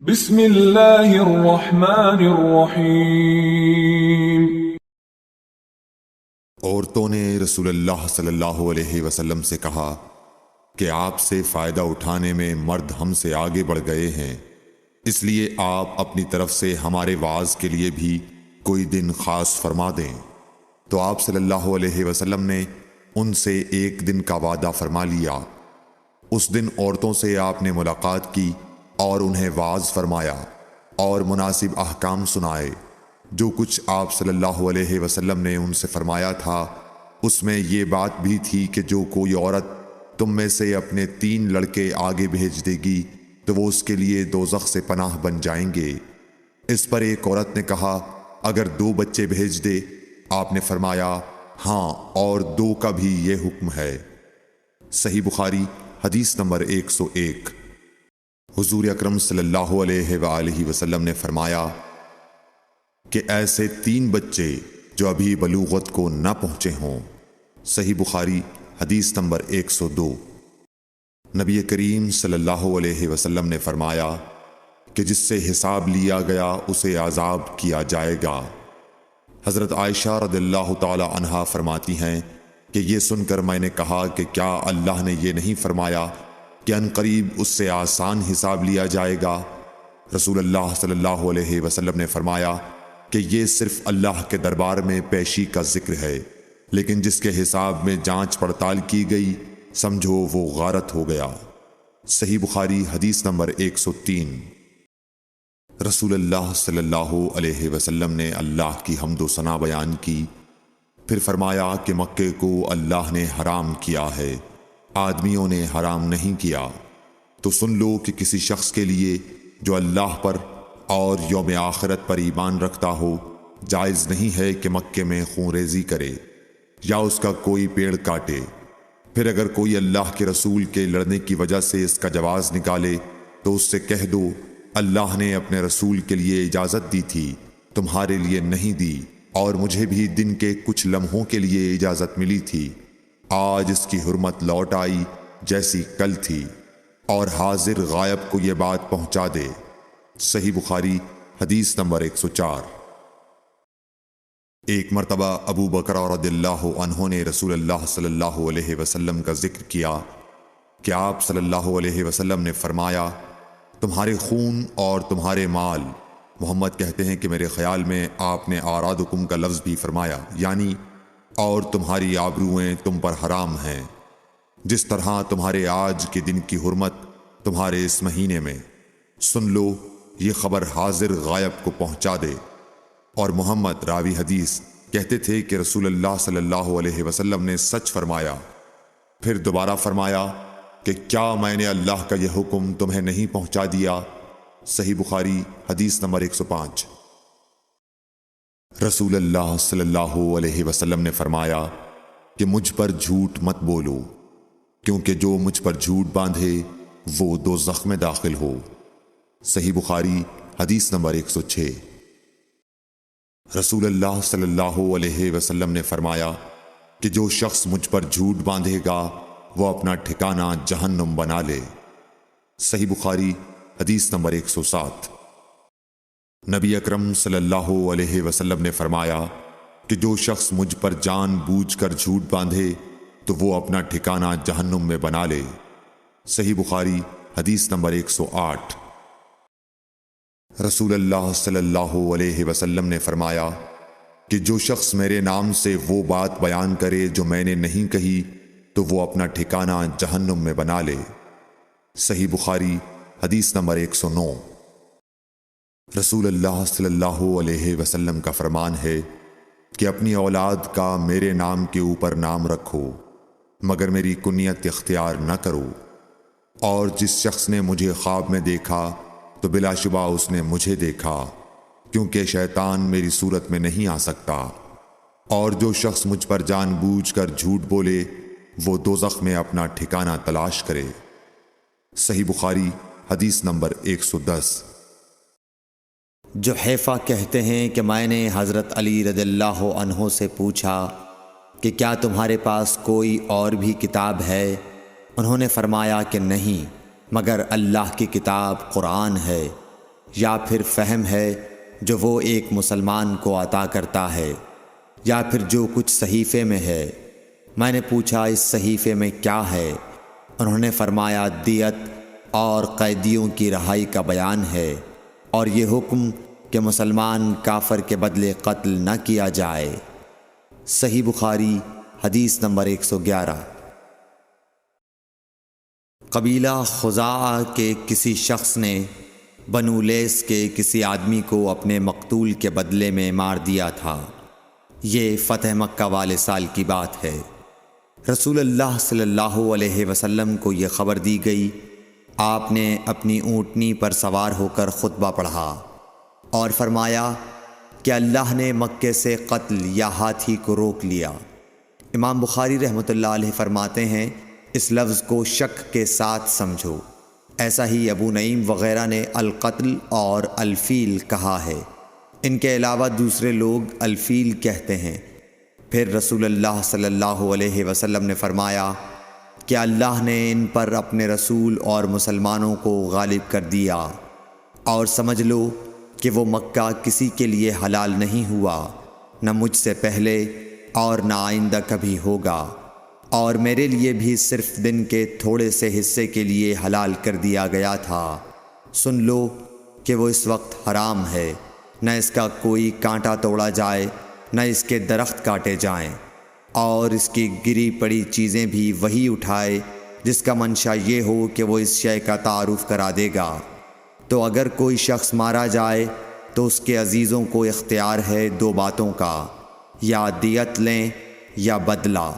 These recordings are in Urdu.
بسم اللہ الرحمن الرحیم۔ عورتوں نے رسول اللہ صلی اللہ علیہ وسلم سے کہا کہ آپ سے فائدہ اٹھانے میں مرد ہم سے آگے بڑھ گئے ہیں، اس لیے آپ اپنی طرف سے ہمارے واعظ کے لیے بھی کوئی دن خاص فرما دیں۔ تو آپ صلی اللہ علیہ وسلم نے ان سے ایک دن کا وعدہ فرما لیا۔ اس دن عورتوں سے آپ نے ملاقات کی اور انہیں واعظ فرمایا اور مناسب احکام سنائے۔ جو کچھ آپ صلی اللہ علیہ وسلم نے ان سے فرمایا تھا اس میں یہ بات بھی تھی کہ جو کوئی عورت تم میں سے اپنے 3 لڑکے آگے بھیج دے گی تو وہ اس کے لیے دوزخ سے پناہ بن جائیں گے۔ اس پر ایک عورت نے کہا اگر 2 بچے بھیج دے؟ آپ نے فرمایا ہاں، اور 2 کا بھی یہ حکم ہے۔ صحیح بخاری حدیث نمبر 101۔ حضور اکرم صلی اللہ علیہ وآلہ وسلم نے فرمایا کہ ایسے 3 بچے جو ابھی بلوغت کو نہ پہنچے ہوں۔ صحیح بخاری حدیث نمبر 102۔ نبی کریم صلی اللہ علیہ وسلم نے فرمایا کہ جس سے حساب لیا گیا اسے عذاب کیا جائے گا۔ حضرت عائشہ رضی اللہ تعالی عنہا فرماتی ہیں کہ یہ سن کر میں نے کہا کہ کیا اللہ نے یہ نہیں فرمایا کہ ان قریب اس سے آسان حساب لیا جائے گا؟ رسول اللہ صلی اللہ علیہ وسلم نے فرمایا کہ یہ صرف اللہ کے دربار میں پیشی کا ذکر ہے، لیکن جس کے حساب میں جانچ پڑتال کی گئی سمجھو وہ غارت ہو گیا۔ صحیح بخاری حدیث نمبر 103۔ رسول اللہ صلی اللہ علیہ وسلم نے اللہ کی حمد و ثنا بیان کی، پھر فرمایا کہ مکے کو اللہ نے حرام کیا ہے، آدمیوں نے حرام نہیں کیا۔ تو سن لو کہ کسی شخص کے لیے جو اللہ پر اور یوم آخرت پر ایمان رکھتا ہو جائز نہیں ہے کہ مکے میں خون ریزی کرے یا اس کا کوئی پیڑ کاٹے۔ پھر اگر کوئی اللہ کے رسول کے لڑنے کی وجہ سے اس کا جواز نکالے تو اس سے کہہ دو اللہ نے اپنے رسول کے لیے اجازت دی تھی، تمہارے لیے نہیں دی، اور مجھے بھی دن کے کچھ لمحوں کے لیے اجازت ملی تھی۔ آج اس کی حرمت لوٹ آئی جیسی کل تھی، اور حاضر غائب کو یہ بات پہنچا دے۔ صحیح بخاری حدیث نمبر 104۔ ایک مرتبہ ابو بکر رضی اللہ عنہ نے رسول اللہ صلی اللہ علیہ وسلم کا ذکر کیا کہ آپ صلی اللہ علیہ وسلم نے فرمایا تمہارے خون اور تمہارے مال، محمد کہتے ہیں کہ میرے خیال میں آپ نے اعراضکم کا لفظ بھی فرمایا، یعنی اور تمہاری آبروئیں تم پر حرام ہیں، جس طرح تمہارے آج کے دن کی حرمت تمہارے اس مہینے میں۔ سن لو یہ خبر حاضر غائب کو پہنچا دے۔ اور محمد راوی حدیث کہتے تھے کہ رسول اللہ صلی اللہ علیہ وسلم نے سچ فرمایا۔ پھر دوبارہ فرمایا کہ کیا میں نے اللہ کا یہ حکم تمہیں نہیں پہنچا دیا؟ صحیح بخاری حدیث نمبر 105۔ رسول اللہ صلی اللہ علیہ وسلم نے فرمایا کہ مجھ پر جھوٹ مت بولو، کیونکہ جو مجھ پر جھوٹ باندھے وہ دوزخ میں داخل ہو۔ صحیح بخاری حدیث نمبر 106۔ رسول اللہ صلی اللہ علیہ وسلم نے فرمایا کہ جو شخص مجھ پر جھوٹ باندھے گا وہ اپنا ٹھکانہ جہنم بنا لے۔ صحیح بخاری حدیث نمبر 107۔ نبی اکرم صلی اللہ علیہ وسلم نے فرمایا کہ جو شخص مجھ پر جان بوجھ کر جھوٹ باندھے تو وہ اپنا ٹھکانہ جہنم میں بنا لے۔ صحیح بخاری حدیث نمبر 108۔ رسول اللہ صلی اللہ علیہ وسلم نے فرمایا کہ جو شخص میرے نام سے وہ بات بیان کرے جو میں نے نہیں کہی تو وہ اپنا ٹھکانہ جہنم میں بنا لے۔ صحیح بخاری حدیث نمبر 109۔ رسول اللہ صلی اللہ علیہ وسلم کا فرمان ہے کہ اپنی اولاد کا میرے نام کے اوپر نام رکھو مگر میری کنیت اختیار نہ کرو، اور جس شخص نے مجھے خواب میں دیکھا تو بلا شبہ اس نے مجھے دیکھا، کیونکہ شیطان میری صورت میں نہیں آ سکتا، اور جو شخص مجھ پر جان بوجھ کر جھوٹ بولے وہ دوزخ میں اپنا ٹھکانہ تلاش کرے۔ صحیح بخاری حدیث نمبر 110۔ جحیفہ کہتے ہیں کہ میں نے حضرت علی رضی اللہ عنہ سے پوچھا کہ کیا تمہارے پاس کوئی اور بھی کتاب ہے؟ انہوں نے فرمایا کہ نہیں، مگر اللہ کی کتاب قرآن ہے۔ یا پھر فہم ہے جو وہ ایک مسلمان کو عطا کرتا ہے، یا پھر جو کچھ صحیفے میں ہے؟ میں نے پوچھا اس صحیفے میں کیا ہے؟ انہوں نے فرمایا دیت اور قیدیوں کی رہائی کا بیان ہے، اور یہ حکم کہ مسلمان کافر کے بدلے قتل نہ کیا جائے۔ صحیح بخاری حدیث نمبر 111۔ قبیلہ خزاعہ کے کسی شخص نے بنو لیث کے کسی آدمی کو اپنے مقتول کے بدلے میں مار دیا تھا۔ یہ فتح مکہ والے سال کی بات ہے۔ رسول اللہ صلی اللہ علیہ وسلم کو یہ خبر دی گئی۔ آپ نے اپنی اونٹنی پر سوار ہو کر خطبہ پڑھا اور فرمایا کہ اللہ نے مکے سے قتل یا ہاتھی کو روک لیا۔ امام بخاری رحمۃ اللہ علیہ فرماتے ہیں اس لفظ کو شک کے ساتھ سمجھو۔ ایسا ہی ابو نعیم وغیرہ نے القتل اور الفیل کہا ہے۔ ان کے علاوہ دوسرے لوگ الفیل کہتے ہیں۔ پھر رسول اللہ صلی اللہ علیہ وسلم نے فرمایا کہ اللہ نے ان پر اپنے رسول اور مسلمانوں کو غالب کر دیا، اور سمجھ لو کہ وہ مکہ کسی کے لیے حلال نہیں ہوا، نہ مجھ سے پہلے اور نہ آئندہ کبھی ہوگا، اور میرے لیے بھی صرف دن کے تھوڑے سے حصے کے لیے حلال کر دیا گیا تھا۔ سن لو کہ وہ اس وقت حرام ہے، نہ اس کا کوئی کانٹا توڑا جائے، نہ اس کے درخت کاٹے جائیں، اور اس کی گری پڑی چیزیں بھی وہی اٹھائے جس کا منشا یہ ہو کہ وہ اس شے کا تعارف کرا دے گا۔ تو اگر کوئی شخص مارا جائے تو اس کے عزیزوں کو اختیار ہے دو باتوں کا، یا دیت لیں یا بدلہ۔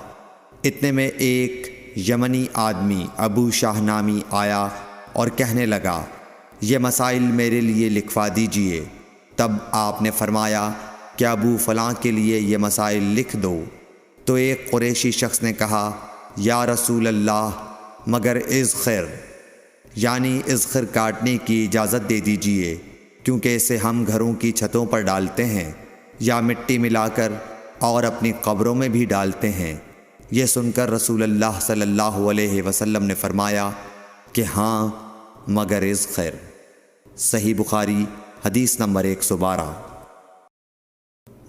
اتنے میں ایک یمنی آدمی ابو شاہ نامی آیا اور کہنے لگا یہ مسائل میرے لیے لکھوا دیجئے۔ تب آپ نے فرمایا کہ ابو فلاں کے لیے یہ مسائل لکھ دو۔ تو ایک قریشی شخص نے کہا یا رسول اللہ مگر اذخر، یعنی اذخر کاٹنے کی اجازت دے دیجئے، کیونکہ اسے ہم گھروں کی چھتوں پر ڈالتے ہیں یا مٹی ملا کر اور اپنی قبروں میں بھی ڈالتے ہیں۔ یہ سن کر رسول اللہ صلی اللہ علیہ وسلم نے فرمایا کہ ہاں مگر اذخر۔ صحیح بخاری حدیث نمبر 112۔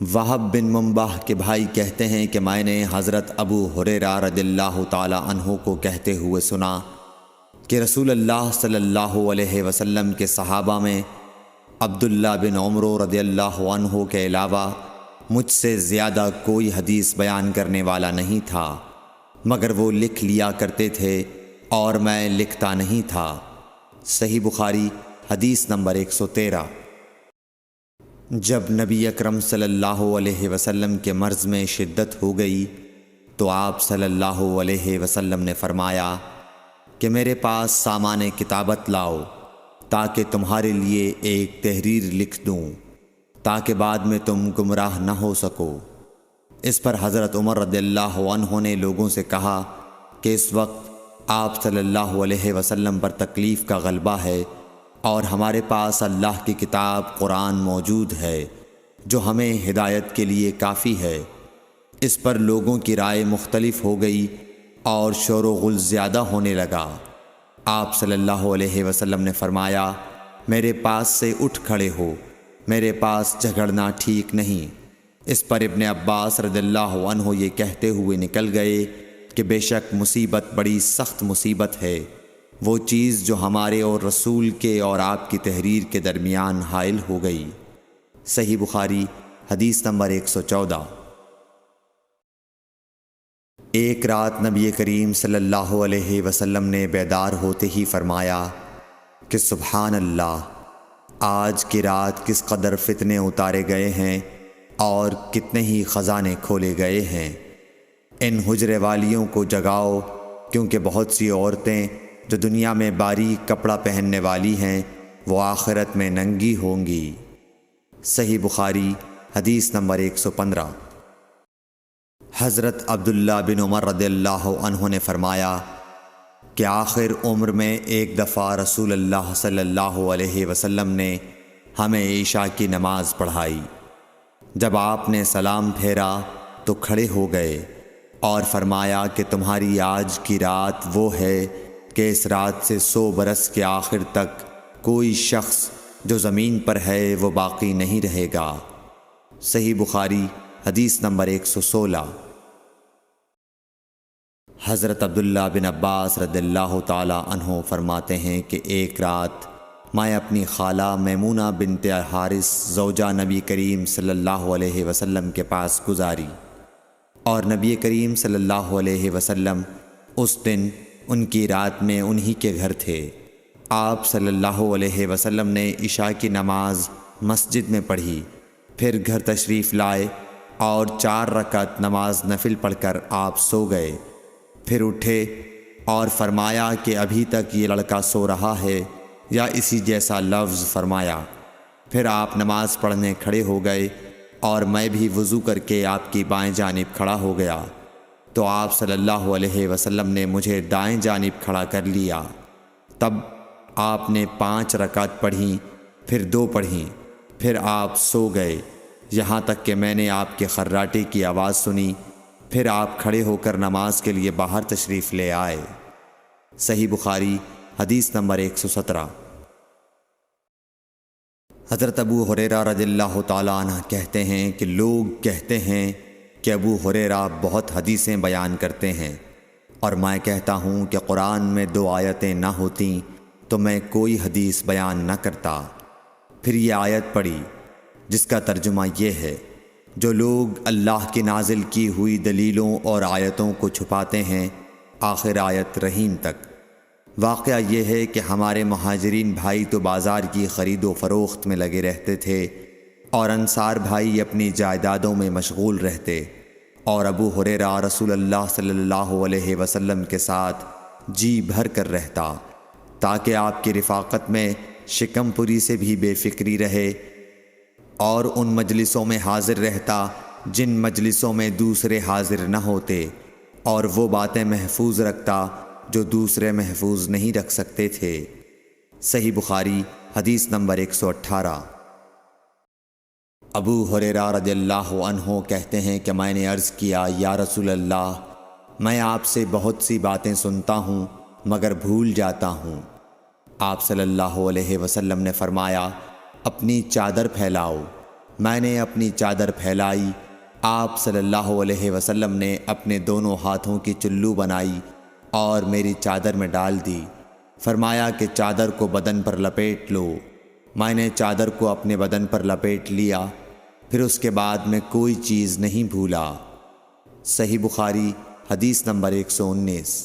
وہب بن منبح کے بھائی کہتے ہیں کہ میں نے حضرت ابو ہریرہ رضی اللہ تعالی عنہ کو کہتے ہوئے سنا کہ رسول اللہ صلی اللہ علیہ وسلم کے صحابہ میں عبداللہ بن عمر رضی اللہ عنہ کے علاوہ مجھ سے زیادہ کوئی حدیث بیان کرنے والا نہیں تھا، مگر وہ لکھ لیا کرتے تھے اور میں لکھتا نہیں تھا۔ صحیح بخاری حدیث نمبر 113۔ جب نبی اکرم صلی اللہ علیہ وسلم کے مرض میں شدت ہو گئی تو آپ صلی اللہ علیہ وسلم نے فرمایا کہ میرے پاس سامان کتابت لاؤ تاکہ تمہارے لیے ایک تحریر لکھ دوں، تاکہ بعد میں تم گمراہ نہ ہو سکو۔ اس پر حضرت عمر رضی اللہ عنہ نے لوگوں سے کہا کہ اس وقت آپ صلی اللہ علیہ وسلم پر تکلیف کا غلبہ ہے، اور ہمارے پاس اللہ کی کتاب قرآن موجود ہے جو ہمیں ہدایت کے لیے کافی ہے۔ اس پر لوگوں کی رائے مختلف ہو گئی اور شور و غل زیادہ ہونے لگا۔ آپ صلی اللہ علیہ وسلم نے فرمایا میرے پاس سے اٹھ کھڑے ہو، میرے پاس جھگڑنا ٹھیک نہیں۔ اس پر ابن عباس رضی اللہ عنہ یہ کہتے ہوئے نکل گئے کہ بے شک مصیبت بڑی سخت مصیبت ہے، وہ چیز جو ہمارے اور رسول کے اور آپ کی تحریر کے درمیان حائل ہو گئی۔ صحیح بخاری حدیث نمبر 114۔ ایک رات نبی کریم صلی اللہ علیہ وسلم نے بیدار ہوتے ہی فرمایا کہ سبحان اللہ، آج کی رات کس قدر فتنے اتارے گئے ہیں اور کتنے ہی خزانے کھولے گئے ہیں۔ ان حجرے والیوں کو جگاؤ، کیونکہ بہت سی عورتیں جو دنیا میں باریک کپڑا پہننے والی ہیں وہ آخرت میں ننگی ہوں گی۔ صحیح بخاری حدیث نمبر 115۔ حضرت عبداللہ بن عمر رضی اللہ عنہ نے فرمایا کہ آخر عمر میں ایک دفعہ رسول اللہ صلی اللہ علیہ وسلم نے ہمیں عشاء کی نماز پڑھائی۔ جب آپ نے سلام پھیرا تو کھڑے ہو گئے اور فرمایا کہ تمہاری آج کی رات وہ ہے کہ اس رات سے 100 برس کے آخر تک کوئی شخص جو زمین پر ہے وہ باقی نہیں رہے گا۔ صحیح بخاری حدیث نمبر 116۔ حضرت عبداللہ بن عباس رضی اللہ تعالی عنہ فرماتے ہیں کہ ایک رات میں اپنی خالہ میمونہ بنت حارث زوجہ نبی کریم صلی اللہ علیہ وسلم کے پاس گزاری، اور نبی کریم صلی اللہ علیہ وسلم اس دن ان کی رات میں انہی کے گھر تھے۔ آپ صلی اللہ علیہ وسلم نے عشاء کی نماز مسجد میں پڑھی، پھر گھر تشریف لائے اور 4 رکعت نماز نفل پڑھ کر آپ سو گئے۔ پھر اٹھے اور فرمایا کہ ابھی تک یہ لڑکا سو رہا ہے یا اسی جیسا لفظ فرمایا۔ پھر آپ نماز پڑھنے کھڑے ہو گئے اور میں بھی وضو کر کے آپ کی بائیں جانب کھڑا ہو گیا، تو آپ صلی اللہ علیہ وسلم نے مجھے دائیں جانب کھڑا کر لیا۔ تب آپ نے 5 رکعت پڑھیں، پھر 2 پڑھیں، پھر آپ سو گئے، یہاں تک کہ میں نے آپ کے خراٹے کی آواز سنی۔ پھر آپ کھڑے ہو کر نماز کے لیے باہر تشریف لے آئے۔ صحیح بخاری حدیث نمبر 117۔ حضرت ابو ہریرہ رضی اللہ تعالیٰ عنہ کہتے ہیں کہ لوگ کہتے ہیں کہ ابو ہریرہ بہت حدیثیں بیان کرتے ہیں، اور میں کہتا ہوں کہ قرآن میں 2 آیتیں نہ ہوتیں تو میں کوئی حدیث بیان نہ کرتا۔ پھر یہ آیت پڑھی جس کا ترجمہ یہ ہے، جو لوگ اللہ کی نازل کی ہوئی دلیلوں اور آیتوں کو چھپاتے ہیں، آخر آیت رحیم تک۔ واقعہ یہ ہے کہ ہمارے مہاجرین بھائی تو بازار کی خرید و فروخت میں لگے رہتے تھے، اور انصار بھائی اپنی جائیدادوں میں مشغول رہتے، اور ابو ہریرہ رسول اللہ صلی اللہ علیہ وسلم کے ساتھ جی بھر کر رہتا، تاکہ آپ کی رفاقت میں شکم پوری سے بھی بے فکری رہے، اور ان مجلسوں میں حاضر رہتا جن مجلسوں میں دوسرے حاضر نہ ہوتے، اور وہ باتیں محفوظ رکھتا جو دوسرے محفوظ نہیں رکھ سکتے تھے۔ صحیح بخاری حدیث نمبر 118۔ ابو ہریرہ رضی اللہ عنہ کہتے ہیں کہ میں نے عرض کیا، یا رسول اللہ، میں آپ سے بہت سی باتیں سنتا ہوں مگر بھول جاتا ہوں۔ آپ صلی اللہ علیہ وسلم نے فرمایا، اپنی چادر پھیلاؤ۔ میں نے اپنی چادر پھیلائی۔ آپ صلی اللہ علیہ وسلم نے اپنے دونوں ہاتھوں کی چلو بنائی اور میری چادر میں ڈال دی۔ فرمایا کہ چادر کو بدن پر لپیٹ لو۔ میں نے چادر کو اپنے بدن پر لپیٹ لیا، پھر اس کے بعد میں کوئی چیز نہیں بھولا۔ صحیح بخاری حدیث نمبر 119۔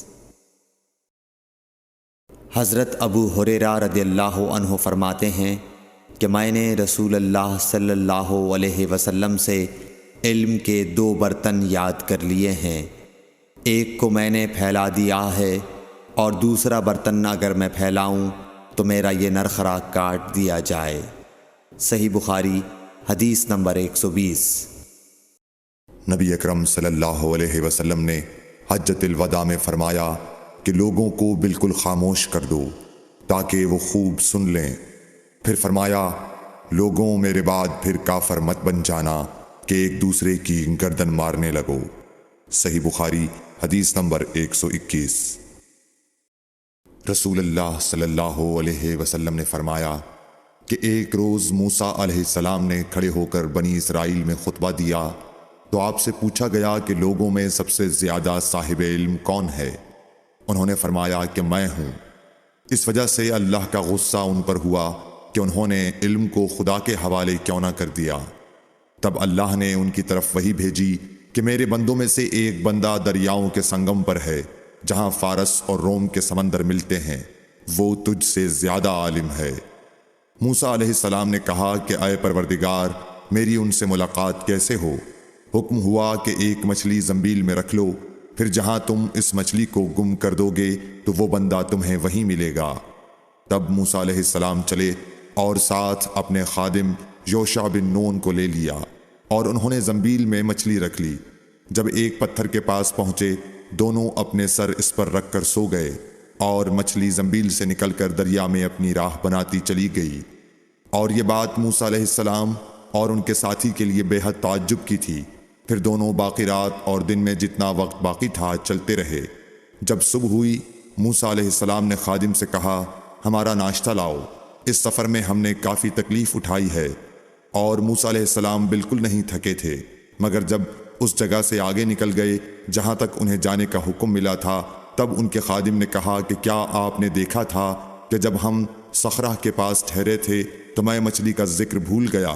حضرت ابو ہریرہ رضی اللہ عنہ فرماتے ہیں کہ میں نے رسول اللہ صلی اللہ علیہ وسلم سے علم کے 2 برتن یاد کر لیے ہیں، ایک کو میں نے پھیلا دیا ہے، اور دوسرا برتن اگر میں پھیلاؤں تو میرا یہ نرخرا کاٹ دیا جائے۔ صحیح بخاری حدیث نمبر 120۔ نبی اکرم صلی اللہ علیہ وسلم نے حجۃ الوداع میں فرمایا کہ لوگوں کو بالکل خاموش کر دو تاکہ وہ خوب سن لیں۔ پھر فرمایا، لوگوں میرے بعد پھر کافر مت بن جانا کہ ایک دوسرے کی گردن مارنے لگو۔ صحیح بخاری حدیث نمبر 121۔ رسول اللہ صلی اللہ علیہ وسلم نے فرمایا کہ ایک روز موسیٰ علیہ السلام نے کھڑے ہو کر بنی اسرائیل میں خطبہ دیا تو آپ سے پوچھا گیا کہ لوگوں میں سب سے زیادہ صاحب علم کون ہے؟ انہوں نے فرمایا کہ میں ہوں۔ اس وجہ سے اللہ کا غصہ ان پر ہوا کہ انہوں نے علم کو خدا کے حوالے کیوں نہ کر دیا۔ تب اللہ نے ان کی طرف وحی بھیجی کہ میرے بندوں میں سے ایک بندہ دریاؤں کے سنگم پر ہے جہاں فارس اور روم کے سمندر ملتے ہیں، وہ تجھ سے زیادہ عالم ہے۔ موسیٰ علیہ السلام نے کہا کہ اے پروردگار، میری ان سے ملاقات کیسے ہو؟ حکم ہوا کہ ایک مچھلی زنبیل میں رکھ لو، پھر جہاں تم اس مچھلی کو گم کر دو گے تو وہ بندہ تمہیں وہیں ملے گا۔ تب موسیٰ علیہ السلام چلے اور ساتھ اپنے خادم یوشع بن نون کو لے لیا، اور انہوں نے زنبیل میں مچھلی رکھ لی۔ جب ایک پتھر کے پاس پہنچے، دونوں اپنے سر اس پر رکھ کر سو گئے، اور مچھلی زنبیل سے نکل کر دریا میں اپنی راہ بناتی چلی گئی۔ اور یہ بات موسیٰ علیہ السلام اور ان کے ساتھی کے لیے بے حد تعجب کی تھی۔ پھر دونوں باقی رات اور دن میں جتنا وقت باقی تھا چلتے رہے۔ جب صبح ہوئی، موسیٰ علیہ السلام نے خادم سے کہا، ہمارا ناشتہ لاؤ۔ اس سفر میں ہم نے کافی تکلیف اٹھائی ہے، اور موسیٰ علیہ السلام بالکل نہیں تھکے تھے، مگر جب اس جگہ سے آگے نکل گئے جہاں تک انہیں جانے کا حکم ملا تھا، تب ان کے خادم نے کہا کہ کیا آپ نے دیکھا تھا کہ جب ہم صخرہ کے پاس ٹھہرے تھے تو میں مچھلی کا ذکر بھول گیا؟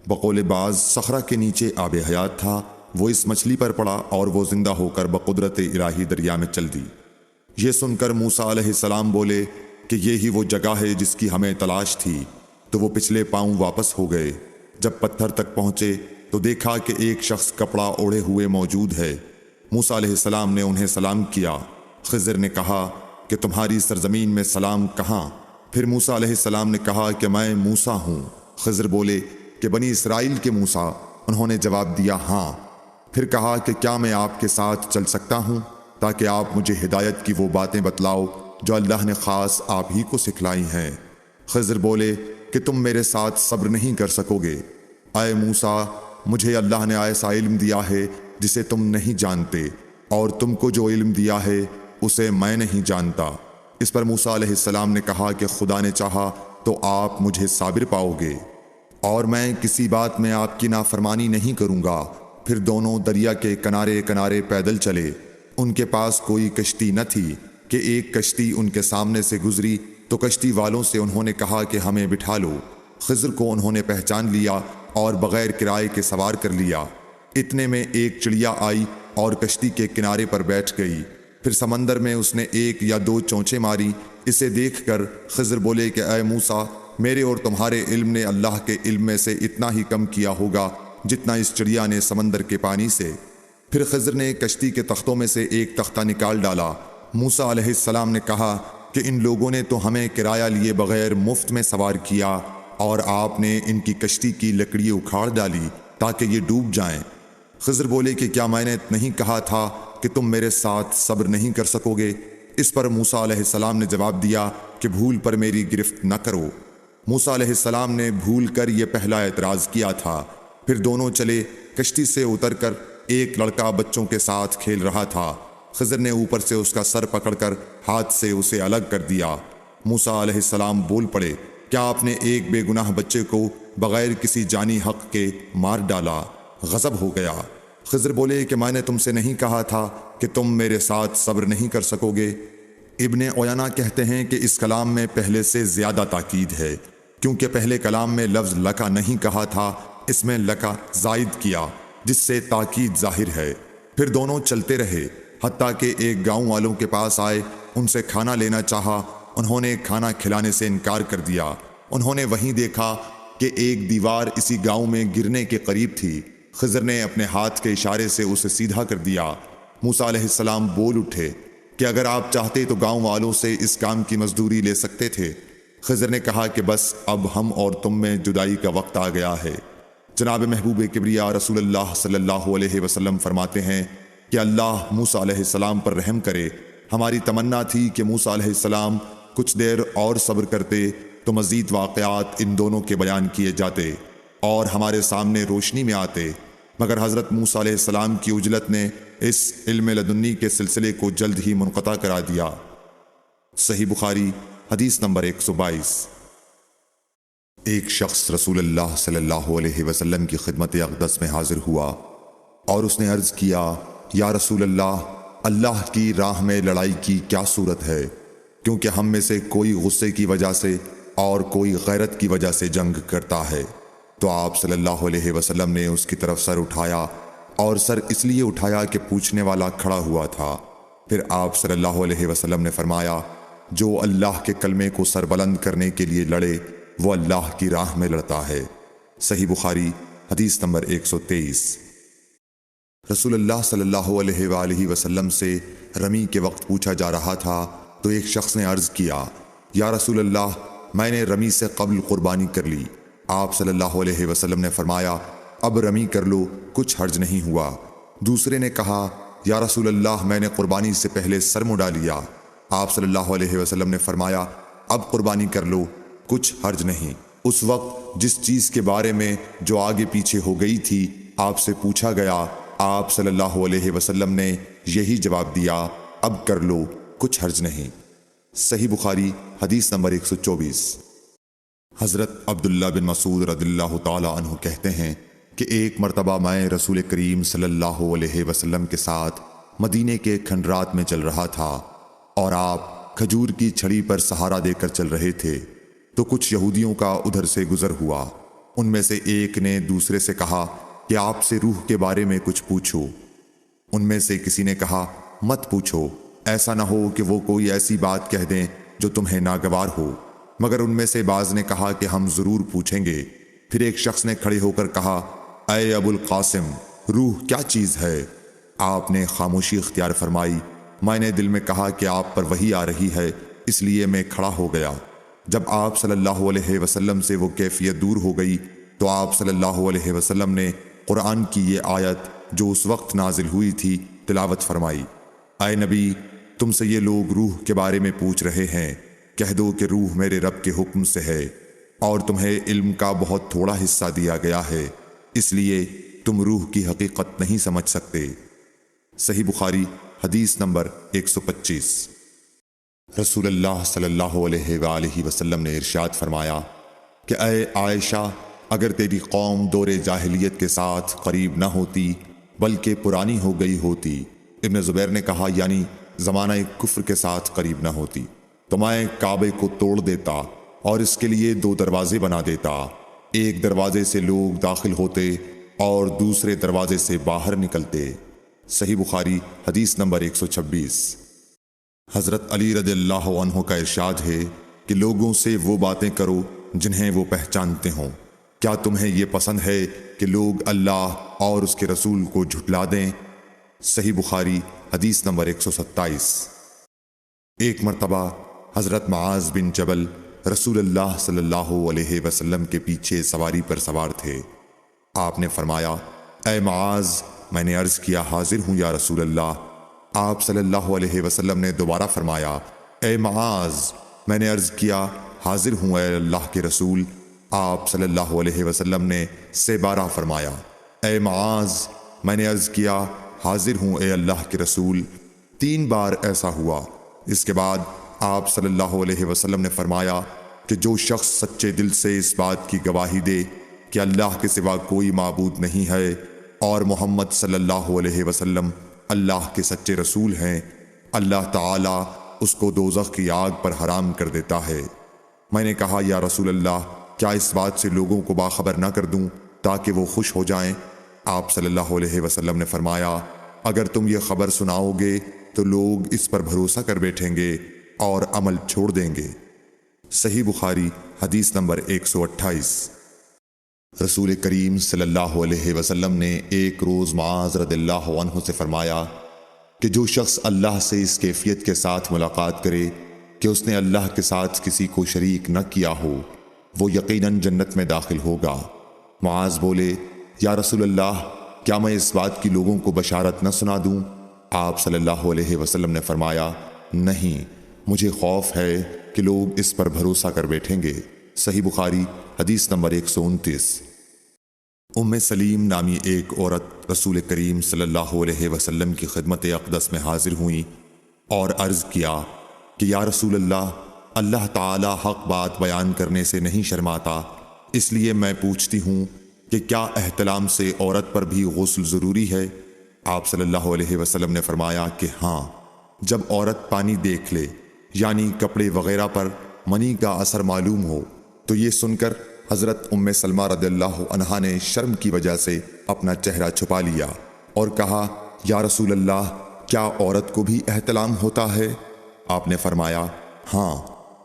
بقول بعض صخرہ کے نیچے آب حیات تھا، وہ اس مچھلی پر پڑا اور وہ زندہ ہو کر بقدرت الہی دریا میں چل دی۔ یہ سن کر موسیٰ علیہ السلام بولے کہ یہی وہ جگہ ہے جس کی ہمیں تلاش تھی، تو وہ پچھلے پاؤں واپس ہو گئے۔ جب پتھر تک پہنچے تو دیکھا کہ ایک شخص کپڑا اوڑھے ہوئے موجود ہے۔ موسیٰ علیہ السلام نے انہیں سلام کیا۔ خضر نے کہا کہ تمہاری سرزمین میں سلام کہاں؟ پھر موسیٰ علیہ السلام نے کہا کہ میں موسیٰ ہوں۔ خضر بولے کہ بنی اسرائیل کے موسیٰ؟ انہوں نے جواب دیا ہاں۔ پھر کہا کہ کیا میں آپ کے ساتھ چل سکتا ہوں تاکہ آپ مجھے ہدایت کی وہ باتیں بتلاؤ جو اللہ نے خاص آپ ہی کو سکھلائی ہیں؟ خضر بولے کہ تم میرے ساتھ صبر نہیں کر سکو گے۔ اے موسیٰ، مجھے اللہ نے ایسا علم دیا ہے جسے تم نہیں جانتے، اور تم کو جو علم دیا ہے اسے میں نہیں جانتا۔ اس پر موسیٰ علیہ السلام نے کہا کہ خدا نے چاہا تو آپ مجھے صابر پاؤ گے، اور میں کسی بات میں آپ کی نافرمانی نہیں کروں گا۔ پھر دونوں دریا کے کنارے کنارے پیدل چلے۔ ان کے پاس کوئی کشتی نہ تھی کہ ایک کشتی ان کے سامنے سے گزری تو کشتی والوں سے انہوں نے کہا کہ ہمیں بٹھا لو۔ خضر کو انہوں نے پہچان لیا اور بغیر کرائے کے سوار کر لیا۔ اتنے میں ایک چڑیا آئی اور کشتی کے کنارے پر بیٹھ گئی۔ پھر سمندر میں اس نے ایک یا دو چونچیں ماری۔ اسے دیکھ کر خضر بولے کہ اے موسیٰ، میرے اور تمہارے علم نے اللہ کے علم میں سے اتنا ہی کم کیا ہوگا جتنا اس چڑیا نے سمندر کے پانی سے۔ پھر خضر نے کشتی کے تختوں میں سے ایک تختہ نکال ڈالا۔ موسیٰ علیہ السلام نے کہا کہ ان لوگوں نے تو ہمیں کرایہ لیے بغیر مفت میں سوار کیا، اور آپ نے ان کی کشتی کی لکڑی اکھاڑ ڈالی تاکہ یہ ڈوب جائیں۔ خضر بولے کہ کیا میں نے نہیں کہا تھا کہ تم میرے ساتھ صبر نہیں کر سکو گے؟ اس پر موسیٰ علیہ السلام نے جواب دیا کہ بھول پر میری گرفت نہ کرو۔ موسیٰ علیہ السلام نے بھول کر یہ پہلا اعتراض کیا تھا۔ پھر دونوں چلے۔ کشتی سے اتر کر ایک لڑکا بچوں کے ساتھ کھیل رہا تھا۔ خضر نے اوپر سے اس کا سر پکڑ کر ہاتھ سے اسے الگ کر دیا۔ موسیٰ علیہ السلام بول پڑے، کیا آپ نے ایک بے گناہ بچے کو بغیر کسی جانی حق کے مار ڈالا؟ غضب ہو گیا۔ خضر بولے کہ میں نے تم سے نہیں کہا تھا کہ تم میرے ساتھ صبر نہیں کر سکو گے؟ ابن عیینہ کہتے ہیں کہ اس کلام میں پہلے سے زیادہ تاکید ہے، کیونکہ پہلے کلام میں لفظ لکا نہیں کہا تھا، اس میں لکا زائد کیا، جس سے تاکید ظاہر ہے۔ پھر دونوں چلتے رہے حتیٰ کہ ایک گاؤں والوں کے پاس آئے۔ ان سے کھانا لینا چاہا، انہوں نے کھانا کھلانے سے انکار کر دیا۔ انہوں نے وہیں دیکھا کہ ایک دیوار اسی گاؤں میں گرنے کے قریب تھی۔ خضر نے اپنے ہاتھ کے اشارے سے اسے سیدھا کر دیا۔ موسیٰ علیہ السلام بول اٹھے کہ اگر آپ چاہتے تو گاؤں والوں سے اس کام کی مزدوری لے سکتے تھے۔ خضر نے کہا کہ بس اب ہم اور تم میں جدائی کا وقت آ گیا ہے۔ جناب محبوب کبریا رسول اللہ صلی اللہ علیہ وسلم فرماتے ہیں کہ اللہ موسیٰ علیہ السلام پر رحم کرے۔ ہماری تمنا تھی کہ موسیٰ علیہ السلام کچھ دیر اور صبر کرتے تو مزید واقعات ان دونوں کے بیان کیے جاتے اور ہمارے سامنے روشنی میں آتے، مگر حضرت موسیٰ علیہ السلام کی عجلت نے اس علم لدنی کے سلسلے کو جلد ہی منقطع کرا دیا۔ صحیح بخاری حدیث نمبر 122۔ ایک شخص رسول اللہ صلی اللہ علیہ وسلم کی خدمت اقدس میں حاضر ہوا اور اس نے عرض کیا، یا رسول اللہ، اللہ کی راہ میں لڑائی کی کیا صورت ہے؟ کیونکہ ہم میں سے کوئی غصے کی وجہ سے اور کوئی غیرت کی وجہ سے جنگ کرتا ہے۔ تو آپ صلی اللہ علیہ وسلم نے اس کی طرف سر اٹھایا، اور سر اس لیے اٹھایا کہ پوچھنے والا کھڑا ہوا تھا۔ پھر آپ صلی اللہ علیہ وسلم نے فرمایا، جو اللہ کے کلمے کو سر بلند کرنے کے لیے لڑے وہ اللہ کی راہ میں لڑتا ہے۔ صحیح بخاری حدیث نمبر 123۔ رسول اللہ صلی اللہ علیہ وآلہ وسلم سے رمی کے وقت پوچھا جا رہا تھا تو ایک شخص نے عرض کیا، یا رسول اللہ، میں نے رمی سے قبل قربانی کر لی۔ آپ صلی اللہ علیہ وسلم نے فرمایا، اب رمی کر لو، کچھ حرج نہیں ہوا۔ دوسرے نے کہا، یا رسول اللہ، میں نے قربانی سے پہلے سر مڈا لیا۔ آپ صلی اللہ علیہ وسلم نے فرمایا، اب قربانی کر لو، کچھ حرج نہیں۔ اس وقت جس چیز کے بارے میں جو آگے پیچھے ہو گئی تھی آپ سے پوچھا گیا، آپ صلی اللہ علیہ وسلم نے یہی جواب دیا، اب کر لو، کچھ حرج نہیں۔ صحیح بخاری حدیث نمبر 124۔ حضرت عبداللہ بن مسعود رضی اللہ تعالی عنہ کہتے ہیں کہ ایک مرتبہ میں رسول کریم صلی اللہ علیہ وسلم کے ساتھ مدینے کے کھنڈرات میں چل رہا تھا اور آپ کھجور کی چھڑی پر سہارا دے کر چل رہے تھے، تو کچھ یہودیوں کا ادھر سے گزر ہوا۔ ان میں سے ایک نے دوسرے سے کہا کہ آپ سے روح کے بارے میں کچھ پوچھو۔ ان میں سے کسی نے کہا مت پوچھو، ایسا نہ ہو کہ وہ کوئی ایسی بات کہہ دیں جو تمہیں ناگوار ہو۔ مگر ان میں سے بعض نے کہا کہ ہم ضرور پوچھیں گے۔ پھر ایک شخص نے کھڑے ہو کر کہا اے ابو القاسم، روح کیا چیز ہے؟ آپ نے خاموشی اختیار فرمائی۔ میں نے دل میں کہا کہ آپ پر وحی آ رہی ہے، اس لیے میں کھڑا ہو گیا۔ جب آپ صلی اللہ علیہ وسلم سے وہ کیفیت دور ہو گئی تو آپ صلی اللہ علیہ وسلم نے قرآن کی یہ آیت جو اس وقت نازل ہوئی تھی تلاوت فرمائی۔ اے نبی، تم سے یہ لوگ روح کے بارے میں پوچھ رہے ہیں، کہہ دو کہ روح میرے رب کے حکم سے ہے، اور تمہیں علم کا بہت تھوڑا حصہ دیا گیا ہے، اس لیے تم روح کی حقیقت نہیں سمجھ سکتے۔ صحیح بخاری حدیث نمبر 125۔ رسول اللہ صلی اللہ علیہ وآلہ وسلم نے ارشاد فرمایا کہ اے عائشہ، اگر تیری قوم دور جاہلیت کے ساتھ قریب نہ ہوتی بلکہ پرانی ہو گئی ہوتی، ابن زبیر نے کہا یعنی زمانہ کفر کے ساتھ قریب نہ ہوتی، تو میں کعبے کو توڑ دیتا اور اس کے لیے 2 دروازے بنا دیتا، ایک دروازے سے لوگ داخل ہوتے اور دوسرے دروازے سے باہر نکلتے۔ صحیح بخاری حدیث نمبر 126۔ حضرت علی رضی اللہ عنہ کا ارشاد ہے کہ لوگوں سے وہ باتیں کرو جنہیں وہ پہچانتے ہوں۔ کیا تمہیں یہ پسند ہے کہ لوگ اللہ اور اس کے رسول کو جھٹلا دیں؟ صحیح بخاری حدیث نمبر 127۔ ایک مرتبہ حضرت معاذ بن جبل رسول اللہ صلی اللہ علیہ وسلم کے پیچھے سواری پر سوار تھے۔ آپ نے فرمایا اے معاذ، میں نے عرض کیا حاضر ہوں یا رسول اللہ۔ آپ صلی اللہ علیہ وسلم نے دوبارہ فرمایا اے معاذ، میں نے عرض کیا حاضر ہوں اے اللہ کے رسول۔ آپ صلی اللہ علیہ وسلم نے 12 فرمایا اے معاذ، میں نے عرض کیا حاضر ہوں اے اللہ کے رسول۔ 3 بار ایسا ہوا۔ اس کے بعد آپ صلی اللہ علیہ وسلم نے فرمایا کہ جو شخص سچے دل سے اس بات کی گواہی دے کہ اللہ کے سوا کوئی معبود نہیں ہے اور محمد صلی اللہ علیہ وسلم اللہ کے سچے رسول ہیں، اللہ تعالیٰ اس کو دوزخ کی آگ پر حرام کر دیتا ہے۔ میں نے کہا یا رسول اللہ، کیا اس بات سے لوگوں کو باخبر نہ کر دوں تاکہ وہ خوش ہو جائیں؟ آپ صلی اللہ علیہ وسلم نے فرمایا اگر تم یہ خبر سناؤ گے تو لوگ اس پر بھروسہ کر بیٹھیں گے اور عمل چھوڑ دیں گے۔ صحیح بخاری حدیث نمبر 128۔ رسول کریم صلی اللہ علیہ وسلم نے ایک روز معاذ رضی اللہ عنہ سے فرمایا کہ جو شخص اللہ سے اس کیفیت کے ساتھ ملاقات کرے کہ اس نے اللہ کے ساتھ کسی کو شریک نہ کیا ہو، وہ یقیناً جنت میں داخل ہوگا۔ معاذ بولے یا رسول اللہ، کیا میں اس بات کی لوگوں کو بشارت نہ سنا دوں؟ آپ صلی اللہ علیہ وسلم نے فرمایا نہیں، مجھے خوف ہے کہ لوگ اس پر بھروسہ کر بیٹھیں گے۔ صحیح بخاری حدیث نمبر 129۔ ام سلیم نامی ایک عورت رسول کریم صلی اللہ علیہ وسلم کی خدمت اقدس میں حاضر ہوئیں اور عرض کیا کہ یا رسول اللہ، اللہ تعالی حق بات بیان کرنے سے نہیں شرماتا، اس لیے میں پوچھتی ہوں کہ کیا احتلام سے عورت پر بھی غسل ضروری ہے؟ آپ صلی اللہ علیہ وسلم نے فرمایا کہ ہاں، جب عورت پانی دیکھ لے یعنی کپڑے وغیرہ پر منی کا اثر معلوم ہو۔ تو یہ سن کر حضرت ام سلمہ رضی اللہ عنہا نے شرم کی وجہ سے اپنا چہرہ چھپا لیا اور کہا یا رسول اللہ، کیا عورت کو بھی احتلام ہوتا ہے؟ آپ نے فرمایا ہاں،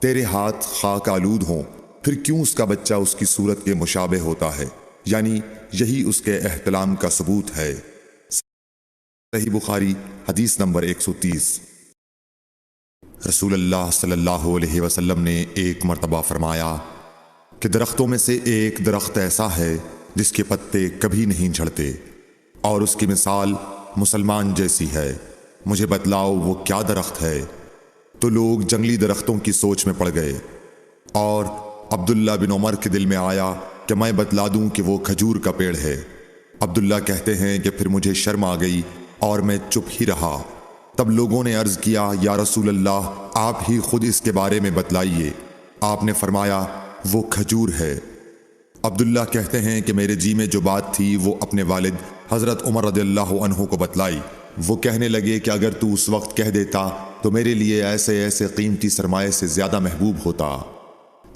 تیرے ہاتھ خاک آلود ہوں، پھر کیوں اس کا بچہ اس کی صورت کے مشابہ ہوتا ہے، یعنی یہی اس کے احتلام کا ثبوت ہے۔ صحیح بخاری حدیث نمبر 130۔ رسول اللہ صلی اللہ علیہ وسلم نے ایک مرتبہ فرمایا کہ درختوں میں سے ایک درخت ایسا ہے جس کے پتے کبھی نہیں جھڑتے، اور اس کی مثال مسلمان جیسی ہے، مجھے بتلاؤ وہ کیا درخت ہے؟ تو لوگ جنگلی درختوں کی سوچ میں پڑ گئے، اور عبداللہ بن عمر کے دل میں آیا کہ میں بتلا دوں کہ وہ کھجور کا پیڑ ہے۔ عبداللہ کہتے ہیں کہ پھر مجھے شرم آ گئی اور میں چپ ہی رہا۔ تب لوگوں نے عرض کیا یا رسول اللہ، آپ ہی خود اس کے بارے میں بتلائیے۔ آپ نے فرمایا وہ کھجور ہے۔ عبداللہ کہتے ہیں کہ میرے جی میں جو بات تھی وہ اپنے والد حضرت عمر رضی اللہ عنہ کو بتلائی۔ وہ کہنے لگے کہ اگر تو اس وقت کہہ دیتا تو میرے لیے ایسے ایسے قیمتی سرمایے سے زیادہ محبوب ہوتا۔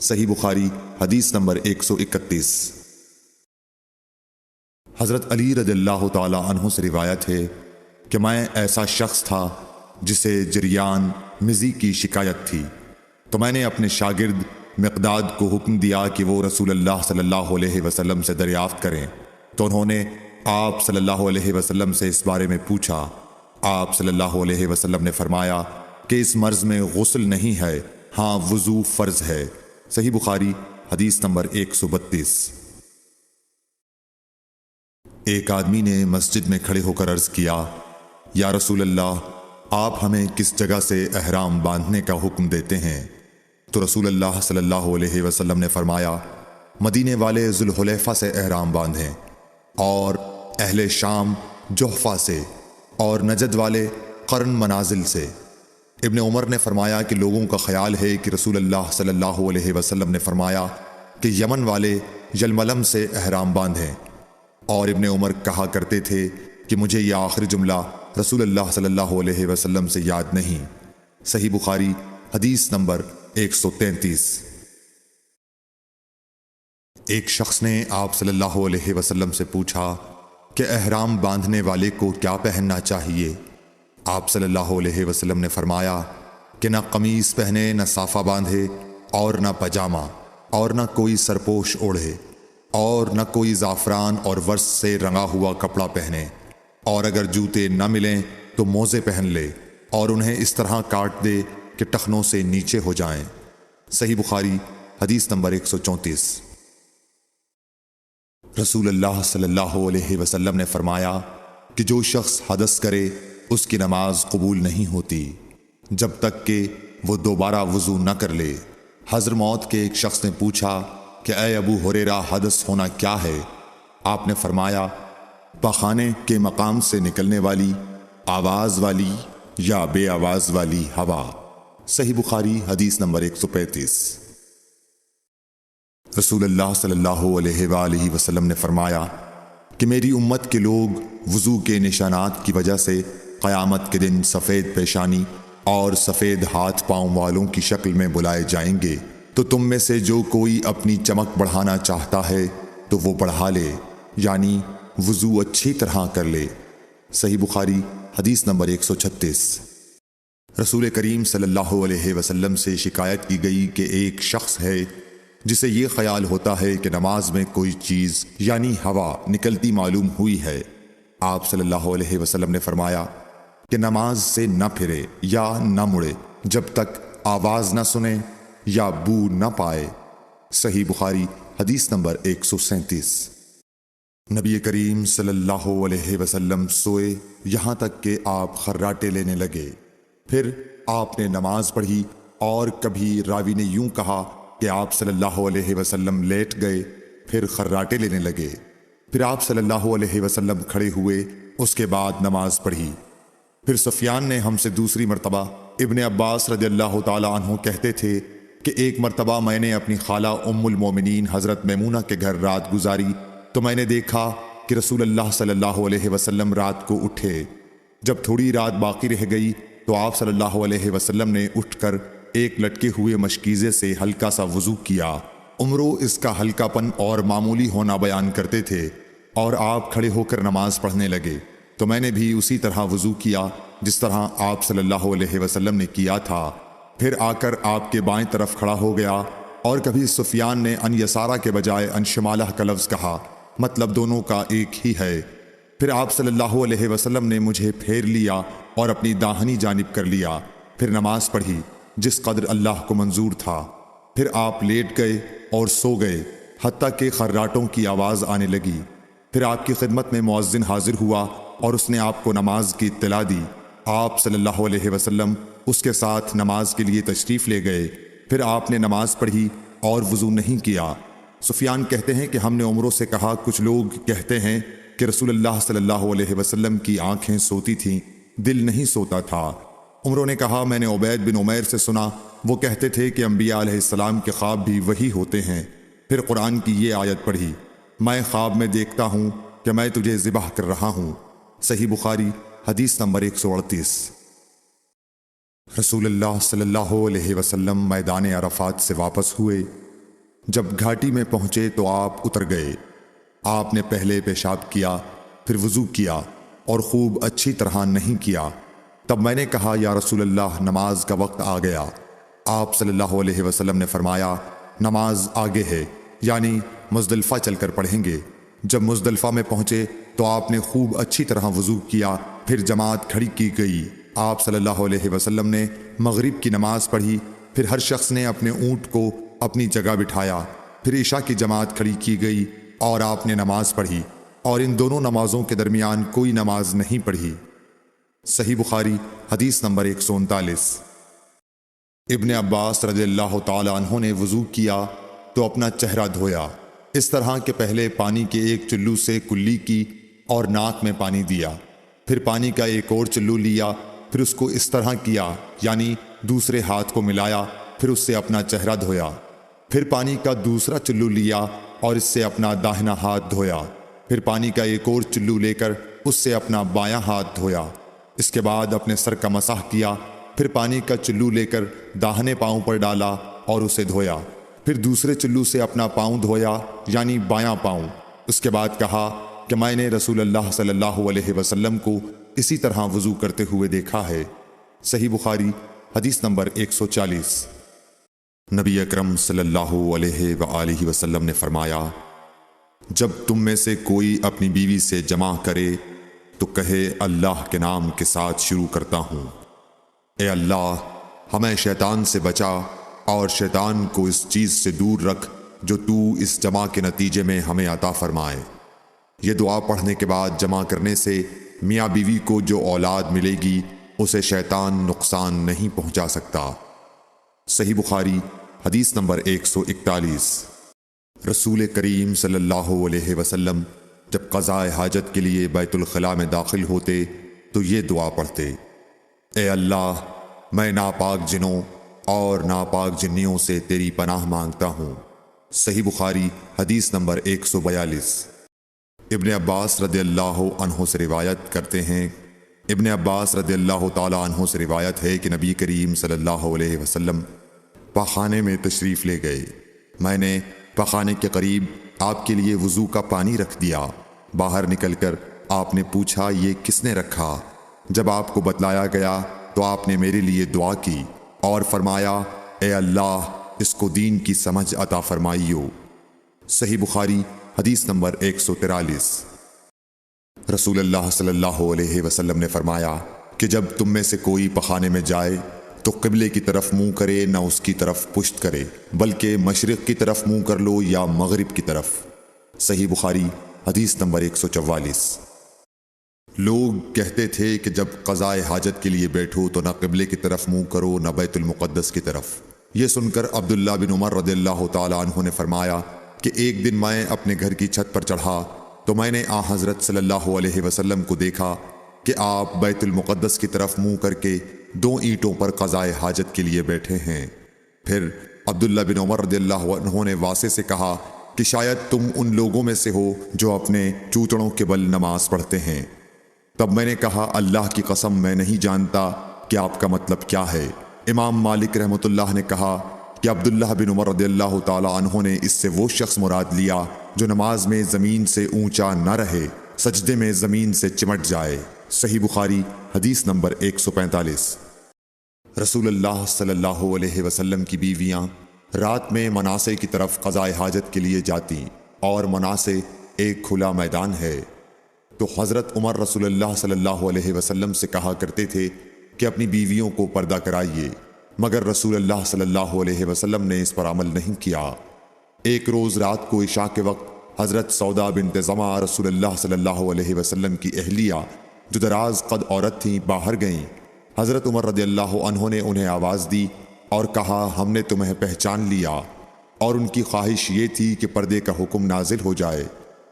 صحیح بخاری حدیث نمبر 131۔ حضرت علی رضی اللہ تعالی عنہ سے روایت ہے کہ میں ایسا شخص تھا جسے جریان مزی کی شکایت تھی، تو میں نے اپنے شاگرد مقداد کو حکم دیا کہ وہ رسول اللہ صلی اللہ علیہ وسلم سے دریافت کریں، تو انہوں نے آپ صلی اللہ علیہ وسلم سے اس بارے میں پوچھا۔ آپ صلی اللہ علیہ وسلم نے فرمایا کہ اس مرض میں غسل نہیں ہے، ہاں وضو فرض ہے۔ صحیح بخاری حدیث نمبر 132۔ ایک آدمی نے مسجد میں کھڑے ہو کر عرض کیا، یا رسول اللہ، آپ ہمیں کس جگہ سے احرام باندھنے کا حکم دیتے ہیں؟ تو رسول اللہ صلی اللہ علیہ وسلم نے فرمایا، مدینے والے ذوالحلیفہ سے احرام باندھیں، اور اہل شام جحفہ سے، اور نجد والے قرن منازل سے۔ ابن عمر نے فرمایا کہ لوگوں کا خیال ہے کہ رسول اللہ صلی اللہ علیہ وسلم نے فرمایا کہ یمن والے یلملم سے احرام باندھیں، اور ابن عمر کہا کرتے تھے کہ مجھے یہ آخری جملہ رسول اللہ صلی اللہ علیہ وسلم سے یاد نہیں۔ صحیح بخاری حدیث نمبر 133۔ ایک شخص نے آپ صلی اللہ علیہ وسلم سے پوچھا کہ احرام باندھنے والے کو کیا پہننا چاہیے؟ آپ صلی اللہ علیہ وسلم نے فرمایا کہ نہ قمیص پہنے، نہ صافہ باندھے، اور نہ پجامہ، اور نہ کوئی سرپوش اوڑھے، اور نہ کوئی زعفران اور ورس سے رنگا ہوا کپڑا پہنے، اور اگر جوتے نہ ملیں تو موزے پہن لے، اور انہیں اس طرح کاٹ دے کہ ٹخنوں سے نیچے ہو جائیں۔ صحیح بخاری حدیث نمبر 134۔ رسول اللہ صلی اللہ علیہ وسلم نے فرمایا کہ جو شخص حدث کرے اس کی نماز قبول نہیں ہوتی جب تک کہ وہ دوبارہ وضو نہ کر لے۔ حضرموت کے ایک شخص نے پوچھا کہ اے ابو ہریرہ، حدث ہونا کیا ہے؟ آپ نے فرمایا، پاخانے کے مقام سے نکلنے والی آواز والی یا بے آواز والی ہوا۔ صحیح بخاری حدیث نمبر 135۔ رسول اللہ صلی اللہ علیہ وآلہ وسلم نے فرمایا کہ میری امت کے لوگ وضو کے نشانات کی وجہ سے قیامت کے دن سفید پیشانی اور سفید ہاتھ پاؤں والوں کی شکل میں بلائے جائیں گے، تو تم میں سے جو کوئی اپنی چمک بڑھانا چاہتا ہے تو وہ بڑھا لے، یعنی وضو اچھی طرح کر لے۔ صحیح بخاری حدیث نمبر 136۔ رسول کریم صلی اللہ علیہ وسلم سے شکایت کی گئی کہ ایک شخص ہے جسے یہ خیال ہوتا ہے کہ نماز میں کوئی چیز یعنی ہوا نکلتی معلوم ہوئی ہے۔ آپ صلی اللہ علیہ وسلم نے فرمایا کہ نماز سے نہ پھرے یا نہ مڑے جب تک آواز نہ سنے یا بو نہ پائے۔ صحیح بخاری حدیث نمبر 137۔ نبی کریم صلی اللہ علیہ وسلم سوئے یہاں تک کہ آپ خراٹے لینے لگے، پھر آپ نے نماز پڑھی، اور کبھی راوی نے یوں کہا کہ آپ صلی اللہ علیہ وسلم لیٹ گئے، پھر خراٹے لینے لگے، پھر آپ صلی اللہ علیہ وسلم کھڑے ہوئے، اس کے بعد نماز پڑھی۔ پھر سفیان نے ہم سے دوسری مرتبہ، ابن عباس رضی اللہ تعالی عنہ کہتے تھے کہ ایک مرتبہ میں نے اپنی خالہ ام المومنین حضرت میمونہ کے گھر رات گزاری، تو میں نے دیکھا کہ رسول اللہ صلی اللہ علیہ وسلم رات کو اٹھے۔ جب تھوڑی رات باقی رہ گئی تو آپ صلی اللہ علیہ وسلم نے اٹھ کر ایک لٹکے ہوئے مشکیزے سے ہلکا سا وضو کیا۔ عمرو اس کا ہلکا پن اور معمولی ہونا بیان کرتے تھے، اور آپ کھڑے ہو کر نماز پڑھنے لگے، تو میں نے بھی اسی طرح وضو کیا جس طرح آپ صلی اللہ علیہ وسلم نے کیا تھا، پھر آ کر آپ کے بائیں طرف کھڑا ہو گیا۔ اور کبھی سفیان نے ان یسارہ کے بجائے ان شمالہ کا لفظ کہا، مطلب دونوں کا ایک ہی ہے۔ پھر آپ صلی اللہ علیہ وسلم نے مجھے پھیر لیا اور اپنی داہنی جانب کر لیا، پھر نماز پڑھی جس قدر اللہ کو منظور تھا، پھر آپ لیٹ گئے اور سو گئے حتیٰ کہ خراٹوں کی آواز آنے لگی۔ پھر آپ کی خدمت میں مؤذن حاضر ہوا اور اس نے آپ کو نماز کی اطلاع دی۔ آپ صلی اللہ علیہ وسلم اس کے ساتھ نماز کے لیے تشریف لے گئے، پھر آپ نے نماز پڑھی اور وضو نہیں کیا۔ سفیان کہتے ہیں کہ ہم نے عمروں سے کہا، کچھ لوگ کہتے ہیں کہ رسول اللہ صلی اللہ علیہ وسلم کی آنکھیں سوتی تھیں، دل نہیں سوتا تھا۔ عمروں نے کہا میں نے عبید بن عمیر سے سنا، وہ کہتے تھے کہ انبیاء علیہ السلام کے خواب بھی وہی ہوتے ہیں۔ پھر قرآن کی یہ آیت پڑھی، میں خواب میں دیکھتا ہوں کہ میں تجھے ذبح کر رہا ہوں۔ صحیح بخاری حدیث نمبر 138۔ رسول اللہ صلی اللہ علیہ وسلم میدان عرفات سے واپس ہوئے۔ جب گھاٹی میں پہنچے تو آپ اتر گئے۔ آپ نے پہلے پیشاب کیا، پھر وضو کیا اور خوب اچھی طرح نہیں کیا۔ تب میں نے کہا یا رسول اللہ، نماز کا وقت آ گیا۔ آپ صلی اللہ علیہ وسلم نے فرمایا نماز آگے ہے، یعنی مزدلفہ چل کر پڑھیں گے۔ جب مزدلفہ میں پہنچے تو آپ نے خوب اچھی طرح وضو کیا، پھر جماعت کھڑی کی گئی۔ آپ صلی اللہ علیہ وسلم نے مغرب کی نماز پڑھی، پھر ہر شخص نے اپنے اونٹ کو اپنی جگہ بٹھایا، پھر عشاء کی جماعت کھڑی کی گئی اور آپ نے نماز پڑھی، اور ان دونوں نمازوں کے درمیان کوئی نماز نہیں پڑھی۔ صحیح بخاری حدیث نمبر 139۔ ابن عباس رضی اللہ تعالی عنہ نے وضو کیا تو اپنا چہرہ دھویا، اس طرح کہ پہلے پانی کے ایک چلو سے کلی کی اور ناک میں پانی دیا، پھر پانی کا ایک اور چلو لیا، پھر اس کو اس طرح کیا، یعنی دوسرے ہاتھ کو ملایا، پھر اس سے اپنا چہرہ دھویا، پھر پانی کا دوسرا چلو لیا اور اس سے اپنا داہنا ہاتھ دھویا، پھر پانی کا ایک اور چلو لے کر اس سے اپنا بایاں ہاتھ دھویا۔ اس کے بعد اپنے سر کا مسح کیا، پھر پانی کا چلو لے کر داہنے پاؤں پر ڈالا اور اسے دھویا، پھر دوسرے چلو سے اپنا پاؤں دھویا، یعنی بایاں پاؤں۔ اس کے بعد کہا کہ میں نے رسول اللہ صلی اللہ علیہ وسلم کو اسی طرح وضو کرتے ہوئے دیکھا ہے۔ صحیح بخاری حدیث نمبر 140۔ نبی اکرم صلی اللہ علیہ وآلہ وسلم نے فرمایا، جب تم میں سے کوئی اپنی بیوی سے جمع کرے تو کہے اللہ کے نام کے ساتھ شروع کرتا ہوں، اے اللہ ہمیں شیطان سے بچا اور شیطان کو اس چیز سے دور رکھ جو تو اس جمع کے نتیجے میں ہمیں عطا فرمائے۔ یہ دعا پڑھنے کے بعد جمع کرنے سے میاں بیوی کو جو اولاد ملے گی اسے شیطان نقصان نہیں پہنچا سکتا۔ صحیح بخاری حدیث نمبر 141۔ رسول کریم صلی اللہ علیہ وسلم جب قضاء حاجت کے لیے بیت الخلاء میں داخل ہوتے تو یہ دعا پڑھتے، اے اللہ میں ناپاک جنوں اور ناپاک جنیوں سے تیری پناہ مانگتا ہوں۔ صحیح بخاری حدیث نمبر 142۔ ابن عباس رضی اللہ عنہ سے روایت کرتے ہیں، ابن عباس رضی اللہ تعالی عنہ سے روایت ہے کہ نبی کریم صلی اللہ علیہ وسلم پاخانے میں تشریف لے گئے۔ میں نے پاخانے کے قریب آپ کے لیے وضو کا پانی رکھ دیا۔ باہر نکل کر آپ نے پوچھا یہ کس نے رکھا؟ جب آپ کو بتلایا گیا تو آپ نے میرے لیے دعا کی اور فرمایا اے اللہ اس کو دین کی سمجھ عطا فرمائیو۔ صحیح بخاری حدیث نمبر 143۔ رسول اللہ صلی اللہ علیہ وسلم نے فرمایا کہ جب تم میں سے کوئی پخانے میں جائے تو قبلے کی طرف منہ کرے نہ اس کی طرف پشت کرے، بلکہ مشرق کی طرف منہ کر لو یا مغرب کی طرف۔ صحیح بخاری حدیث نمبر 144۔ لوگ کہتے تھے کہ جب قضاء حاجت کے لیے بیٹھو تو نہ قبلے کی طرف منہ کرو نہ بیت المقدس کی طرف۔ یہ سن کر عبداللہ بن عمر رضی اللہ تعالی عنہ نے فرمایا کہ ایک دن میں اپنے گھر کی چھت پر چڑھا تو میں نے حضرت صلی اللہ علیہ وسلم کو دیکھا کہ آپ بیت المقدس کی طرف منہ کر کے 2 اینٹوں پر قضاء حاجت کے لیے بیٹھے ہیں۔ پھر عبداللہ بن عمر رضی اللہ عنہ نے واسع سے کہا کہ شاید تم ان لوگوں میں سے ہو جو اپنے چوتڑوں کے بل نماز پڑھتے ہیں۔ تب میں نے کہا اللہ کی قسم میں نہیں جانتا کہ آپ کا مطلب کیا ہے۔ امام مالک رحمۃ اللہ نے کہا کہ عبداللہ بن عمر رضی اللہ تعالی عنہ نے اس سے وہ شخص مراد لیا جو نماز میں زمین سے اونچا نہ رہے، سجدے میں زمین سے چمٹ جائے۔ صحیح بخاری حدیث نمبر 145۔ رسول اللہ صلی اللہ علیہ وسلم کی بیویاں رات میں مناسے کی طرف قضاء حاجت کے لیے جاتی اور مناسے ایک کھلا میدان ہے، تو حضرت عمر رسول اللہ صلی اللہ علیہ وسلم سے کہا کرتے تھے کہ اپنی بیویوں کو پردہ کرائیے، مگر رسول اللہ صلی اللہ علیہ وسلم نے اس پر عمل نہیں کیا۔ ایک روز رات کو عشاء کے وقت حضرت سودا بنت زمعہ رسول اللہ صلی اللہ علیہ وسلم کی اہلیہ جو دراز قد عورت تھیں باہر گئیں۔ حضرت عمر رضی اللہ عنہ نے انہیں آواز دی اور کہا ہم نے تمہیں پہچان لیا، اور ان کی خواہش یہ تھی کہ پردے کا حکم نازل ہو جائے،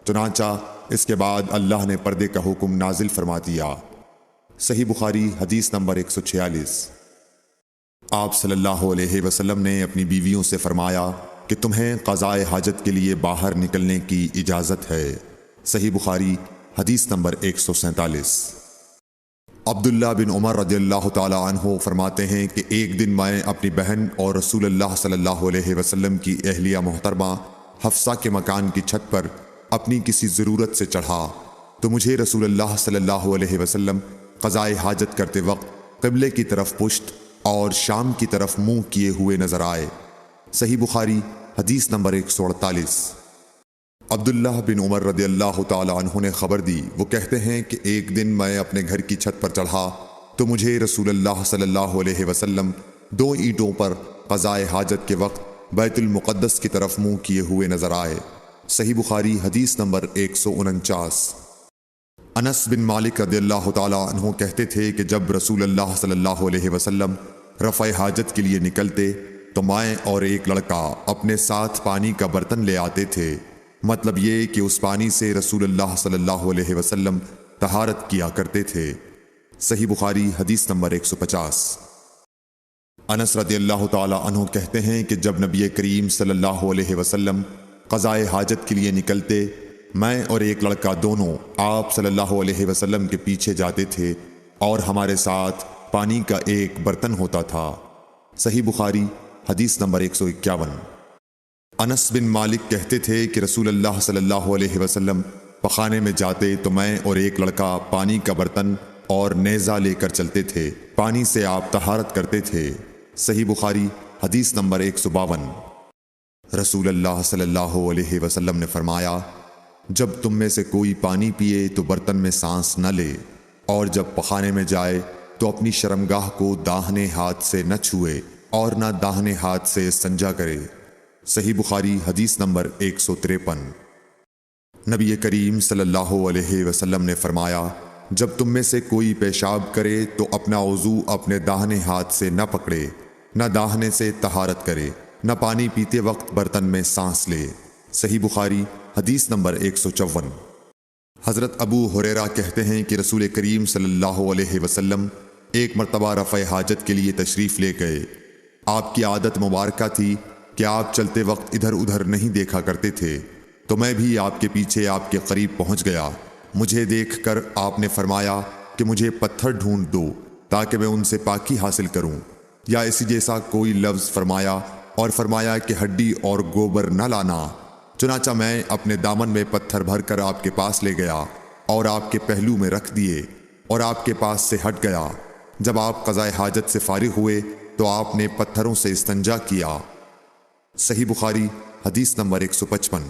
چنانچہ اس کے بعد اللہ نے پردے کا حکم نازل فرما دیا۔ صحیح بخاری حدیث نمبر 146۔ آپ صلی اللہ علیہ وسلم نے اپنی بیویوں سے فرمایا کہ تمہیں قضاء حاجت کے لیے باہر نکلنے کی اجازت ہے۔ صحیح بخاری حدیث نمبر 147۔ عبداللہ بن عمر رضی اللہ تعالی عنہ فرماتے ہیں کہ ایک دن میں اپنی بہن اور رسول اللہ صلی اللہ علیہ وسلم کی اہلیہ محترمہ حفصہ کے مکان کی چھت پر اپنی کسی ضرورت سے چڑھا تو مجھے رسول اللہ صلی اللہ علیہ وسلم قضاء حاجت کرتے وقت قبلے کی طرف پشت اور شام کی طرف منہ کیے ہوئے نظر آئے۔ صحیح بخاری حدیث نمبر 148۔ عبداللہ بن عمر رضی اللہ تعالی عنہ نے خبر دی، وہ کہتے ہیں کہ ایک دن میں اپنے گھر کی چھت پر چڑھا تو مجھے رسول اللہ صلی اللہ علیہ وسلم 2 اینٹوں پر قضاء حاجت کے وقت بیت المقدس کی طرف منہ کیے ہوئے نظر آئے۔ صحیح بخاری حدیث نمبر 149۔ انس بن مالک رضی اللہ تعالی عنہ کہتے تھے کہ جب رسول اللہ صلی اللہ علیہ وسلم رفع حاجت کے لیے نکلتے تو میں اور ایک لڑکا اپنے ساتھ پانی کا برتن لے آتے تھے، مطلب یہ کہ اس پانی سے رسول اللہ صلی اللہ علیہ وسلم طہارت کیا کرتے تھے۔ صحیح بخاری حدیث نمبر 150۔ انس رضی اللہ تعالی عنہ کہتے ہیں کہ جب نبی کریم صلی اللہ علیہ وسلم قضاء حاجت کے لیے نکلتے، میں اور ایک لڑکا دونوں آپ صلی اللہ علیہ وسلم کے پیچھے جاتے تھے اور ہمارے ساتھ پانی کا ایک برتن ہوتا تھا۔ صحیح بخاری حدیث نمبر 151۔ انس بن مالک کہتے تھے کہ رسول اللہ صلی اللہ علیہ وسلم پخانے میں جاتے تو میں اور ایک لڑکا پانی کا برتن اور نیزہ لے کر چلتے تھے، پانی سے آپ طہارت کرتے تھے۔ صحیح بخاری حدیث نمبر 152۔ رسول اللہ صلی اللہ علیہ وسلم نے فرمایا، جب تم میں سے کوئی پانی پیے تو برتن میں سانس نہ لے، اور جب پخانے میں جائے تو اپنی شرمگاہ کو داہنے ہاتھ سے نہ چھوئے اور نہ داہنے ہاتھ سے استنجا کرے۔ صحیح بخاری حدیث نمبر 153۔ نبی کریم صلی اللہ علیہ وسلم نے فرمایا، جب تم میں سے کوئی پیشاب کرے تو اپنا وضو اپنے داہنے ہاتھ سے نہ پکڑے، نہ داہنے سے طہارت کرے، نہ پانی پیتے وقت برتن میں سانس لے۔ صحیح بخاری حدیث نمبر 154۔ حضرت ابو ہریرہ کہتے ہیں کہ رسول کریم صلی اللہ علیہ وسلم ایک مرتبہ رفع حاجت کے لیے تشریف لے گئے۔ آپ کی عادت مبارکہ تھی کہ آپ چلتے وقت ادھر ادھر نہیں دیکھا کرتے تھے، تو میں بھی آپ کے پیچھے آپ کے قریب پہنچ گیا۔ مجھے دیکھ کر آپ نے فرمایا کہ مجھے پتھر ڈھونڈ دو تاکہ میں ان سے پاکی حاصل کروں، یا اسی جیسا کوئی لفظ فرمایا، اور فرمایا کہ ہڈی اور گوبر نہ لانا۔ چنانچہ میں اپنے دامن میں پتھر بھر کر آپ کے پاس لے گیا اور آپ کے پہلو میں رکھ دیے اور آپ کے پاس سے ہٹ گیا۔ جب آپ قضاء حاجت سے فارغ ہوئے تو آپ نے پتھروں سے استنجا کیا۔ صحیح بخاری حدیث نمبر 155۔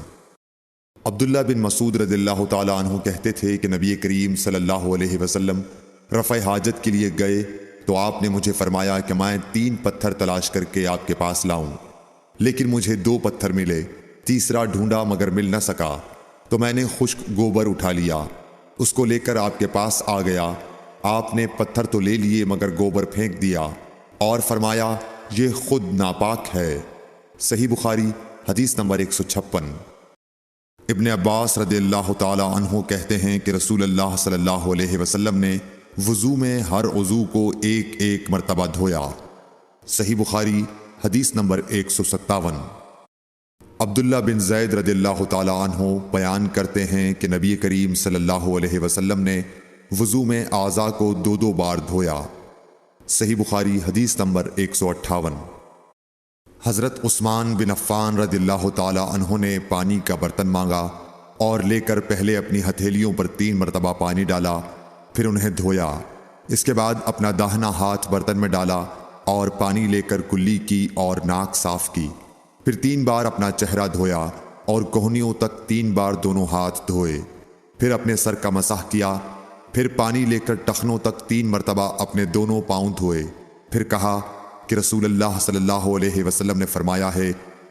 عبداللہ بن مسعود رضی اللہ تعالی عنہ کہتے تھے کہ نبی کریم صلی اللہ علیہ وسلم رفع حاجت کے لیے گئے تو آپ نے مجھے فرمایا کہ میں 3 پتھر تلاش کر کے آپ کے پاس لاؤں، لیکن مجھے 2 پتھر ملے، تیسرا ڈھونڈا مگر مل نہ سکا، تو میں نے خشک گوبر اٹھا لیا، اس کو لے کر آپ کے پاس آ گیا۔ آپ نے پتھر تو لے لیے مگر گوبر پھینک دیا اور فرمایا یہ خود ناپاک ہے۔ صحیح بخاری حدیث نمبر 156۔ ابن عباس رضی اللہ تعالی عنہ کہتے ہیں کہ رسول اللہ صلی اللہ علیہ وسلم نے وضو میں ہر عضو کو ایک ایک مرتبہ دھویا۔ صحیح بخاری حدیث نمبر 157۔ عبداللہ بن زید رضی اللہ تعالی عنہ بیان کرتے ہیں کہ نبی کریم صلی اللہ علیہ وسلم نے وضو میں اعضاء کو 2 بار دھویا۔ صحیح بخاری حدیث نمبر 158۔ حضرت عثمان بن عفان رضی اللہ تعالی عنہ نے پانی کا برتن مانگا اور لے کر پہلے اپنی ہتھیلیوں پر 3 مرتبہ پانی ڈالا، پھر انہیں دھویا۔ اس کے بعد اپنا داہنا ہاتھ برتن میں ڈالا اور پانی لے کر کلی کی اور ناک صاف کی، پھر 3 بار اپنا چہرہ دھویا اور کوہنیوں تک 3 بار دونوں ہاتھ دھوئے، پھر اپنے سر کا مسح کیا، پھر پانی لے کر ٹخنوں تک 3 مرتبہ اپنے دونوں پاؤں دھوئے، پھر کہا کہ رسول اللہ صلی اللہ علیہ وسلم نے فرمایا ہے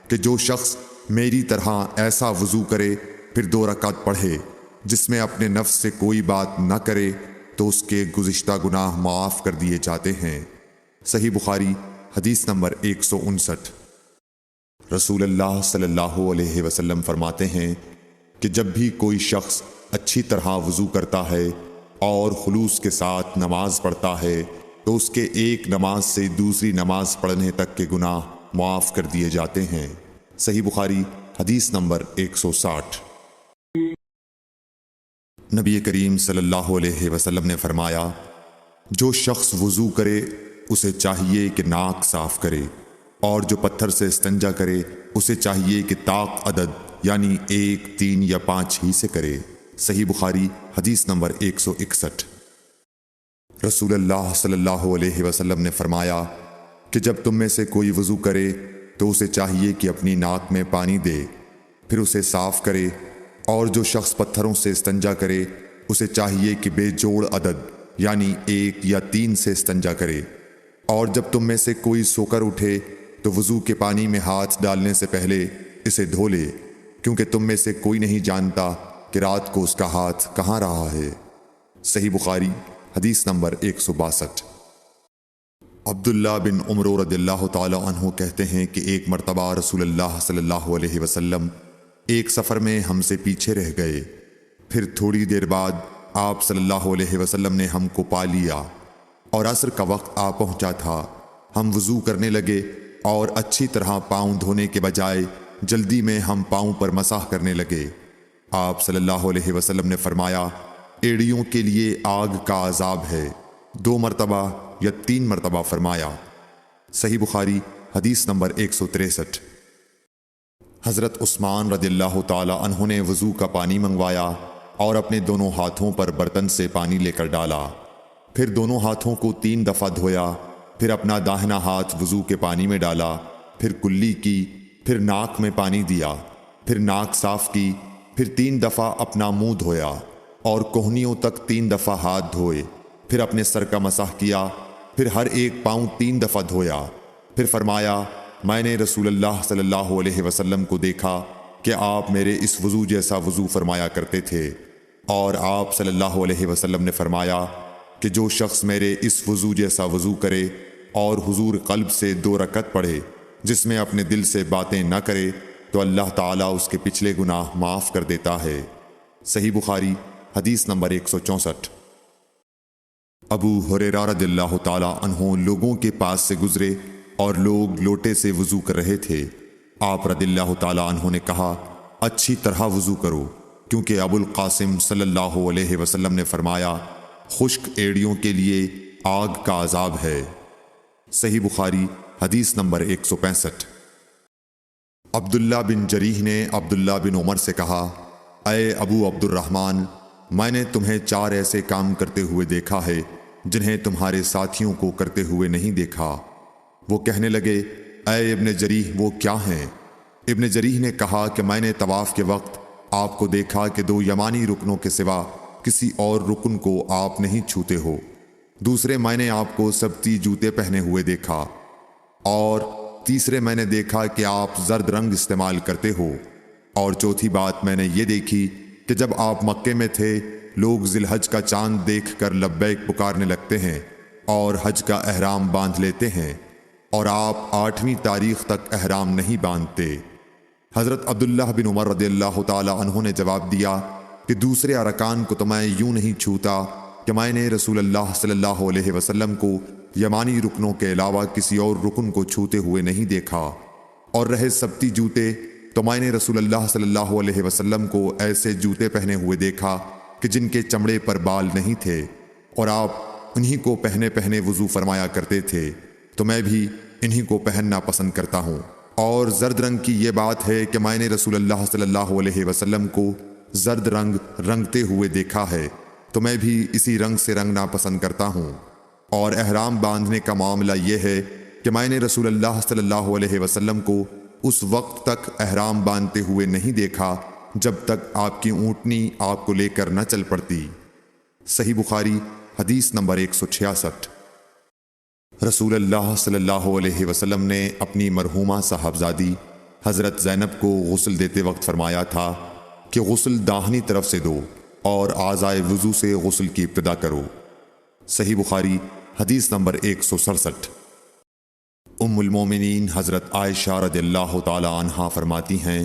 کہ جو شخص میری طرح ایسا وضو کرے پھر 2 رکعت پڑھے جس میں اپنے نفس سے کوئی بات نہ کرے تو اس کے گزشتہ گناہ معاف کر دیے جاتے ہیں۔ صحیح بخاری حدیث نمبر 159۔ رسول اللہ صلی اللہ علیہ وسلم فرماتے ہیں کہ جب بھی کوئی شخص اچھی طرح وضو کرتا ہے اور خلوص کے ساتھ نماز پڑھتا ہے تو اس کے ایک نماز سے دوسری نماز پڑھنے تک کے گناہ معاف کر دیے جاتے ہیں۔ صحیح بخاری حدیث نمبر 160۔ نبی کریم صلی اللہ علیہ وسلم نے فرمایا، جو شخص وضو کرے اسے چاہیے کہ ناک صاف کرے، اور جو پتھر سے استنجا کرے اسے چاہیے کہ طاق عدد یعنی 1، 3 یا 5 ہی سے کرے۔ صحیح بخاری حدیث نمبر 161۔ رسول اللہ صلی اللہ علیہ وسلم نے فرمایا کہ جب تم میں سے کوئی وضو کرے تو اسے چاہیے کہ اپنی ناک میں پانی دے، پھر اسے صاف کرے، اور جو شخص پتھروں سے استنجا کرے اسے چاہیے کہ بے جوڑ عدد یعنی 1 یا 3 سے استنجا کرے، اور جب تم میں سے کوئی سو کر اٹھے تو وضو کے پانی میں ہاتھ ڈالنے سے پہلے اسے دھو لے، کیونکہ تم میں سے کوئی نہیں جانتا کہ رات کو اس کا ہاتھ کہاں رہا ہے۔ صحیح بخاری حدیث نمبر 162۔ عبداللہ بن عمر رضی اللہ تعالی عنہ کہتے ہیں کہ ایک مرتبہ رسول اللہ صلی اللہ علیہ وسلم ایک سفر میں ہم سے پیچھے رہ گئے، پھر تھوڑی دیر بعد آپ صلی اللہ علیہ وسلم نے ہم کو پا لیا اور عصر کا وقت آ پہنچا تھا۔ ہم وضو کرنے لگے اور اچھی طرح پاؤں دھونے کے بجائے جلدی میں ہم پاؤں پر مسح کرنے لگے۔ آپ صلی اللہ علیہ وسلم نے فرمایا، ایڑیوں کے لیے آگ کا عذاب ہے، 2 مرتبہ یا 3 مرتبہ فرمایا۔ صحیح بخاری حدیث نمبر 163۔ حضرت عثمان رضی اللہ تعالی عنہ نے وضو کا پانی منگوایا اور اپنے دونوں ہاتھوں پر برتن سے پانی لے کر ڈالا، پھر دونوں ہاتھوں کو 3 دفعہ دھویا، پھر اپنا داہنا ہاتھ وضو کے پانی میں ڈالا، پھر کلی کی، پھر ناک میں پانی دیا، پھر ناک صاف کی، پھر 3 دفعہ اپنا منہ دھویا اور کوہنیوں تک 3 دفعہ ہاتھ دھوئے، پھر اپنے سر کا مسح کیا، پھر ہر ایک پاؤں 3 دفعہ دھویا، پھر فرمایا، میں نے رسول اللہ صلی اللہ علیہ وسلم کو دیکھا کہ آپ میرے اس وضو جیسا وضو فرمایا کرتے تھے، اور آپ صلی اللہ علیہ وسلم نے فرمایا کہ جو شخص میرے اس وضو جیسا وضو کرے اور حضور قلب سے 2 رکعت پڑھے جس میں اپنے دل سے باتیں نہ کرے تو اللہ تعالیٰ اس کے پچھلے گناہ معاف کر دیتا ہے۔ صحیح بخاری حدیث نمبر 164۔ ابو ہریرہ رضی اللہ تعالی عنہ لوگوں کے پاس سے گزرے اور لوگ لوٹے سے وضو کر رہے تھے۔ آپ رضی اللہ تعالی عنہ نے کہا، اچھی طرح وضو کرو، کیونکہ ابو القاسم صلی اللہ علیہ وسلم نے فرمایا، خشک ایڑیوں کے لیے آگ کا عذاب ہے۔ صحیح بخاری حدیث نمبر 165۔ عبداللہ بن جریح نے عبداللہ بن عمر سے کہا، اے ابو عبد الرحمن، میں نے تمہیں 4 ایسے کام کرتے ہوئے دیکھا ہے جنہیں تمہارے ساتھیوں کو کرتے ہوئے نہیں دیکھا۔ وہ کہنے لگے، اے ابن جریح وہ کیا ہیں؟ ابن جریح نے کہا کہ میں نے طواف کے وقت آپ کو دیکھا کہ 2 یمانی رکنوں کے سوا کسی اور رکن کو آپ نہیں چھوتے ہو، دوسرے میں نے آپ کو سبتی جوتے پہنے ہوئے دیکھا، اور تیسرے میں نے دیکھا کہ آپ زرد رنگ استعمال کرتے ہو، اور چوتھی بات میں نے یہ دیکھی کہ جب آپ مکے میں تھے لوگ ذی الحج کا چاند دیکھ کر لبیک پکارنے لگتے ہیں اور حج کا احرام باندھ لیتے ہیں، اور آپ 8ویں تاریخ تک احرام نہیں باندھتے۔ حضرت عبداللہ بن عمر رضی اللہ تعالی عنہ نے جواب دیا کہ دوسرے ارکان کو تو میں یوں نہیں چھوتا کہ میں نے رسول اللہ صلی اللہ علیہ وسلم کو یمانی رکنوں کے علاوہ کسی اور رکن کو چھوتے ہوئے نہیں دیکھا، اور رہے سبتی جوتے تو میں نے رسول اللہ صلی اللہ علیہ وسلم کو ایسے جوتے پہنے ہوئے دیکھا کہ جن کے چمڑے پر بال نہیں تھے، اور آپ انہی کو پہنے وضو فرمایا کرتے تھے، تو میں بھی انہی کو پہننا پسند کرتا ہوں۔ اور زرد رنگ کی یہ بات ہے کہ میں نے رسول اللہ صلی اللہ علیہ وسلم کو زرد رنگ رنگتے ہوئے دیکھا ہے، تو میں بھی اسی رنگ سے رنگنا پسند کرتا ہوں۔ اور احرام باندھنے کا معاملہ یہ ہے کہ میں نے رسول اللہ صلی اللہ علیہ وسلم کو اس وقت تک احرام باندھتے ہوئے نہیں دیکھا جب تک آپ کی اونٹنی آپ کو لے کر نہ چل پڑتی۔ صحیح بخاری حدیث نمبر 166۔ رسول اللہ صلی اللہ علیہ وسلم نے اپنی مرحومہ صاحبزادی حضرت زینب کو غسل دیتے وقت فرمایا تھا کہ غسل داہنی طرف سے دو اور اعضائے وضو سے غسل کی ابتدا کرو۔ صحیح بخاری حدیث نمبر 167۔ ام المومنین حضرت عائشہ رضی اللہ تعالی عنہا فرماتی ہیں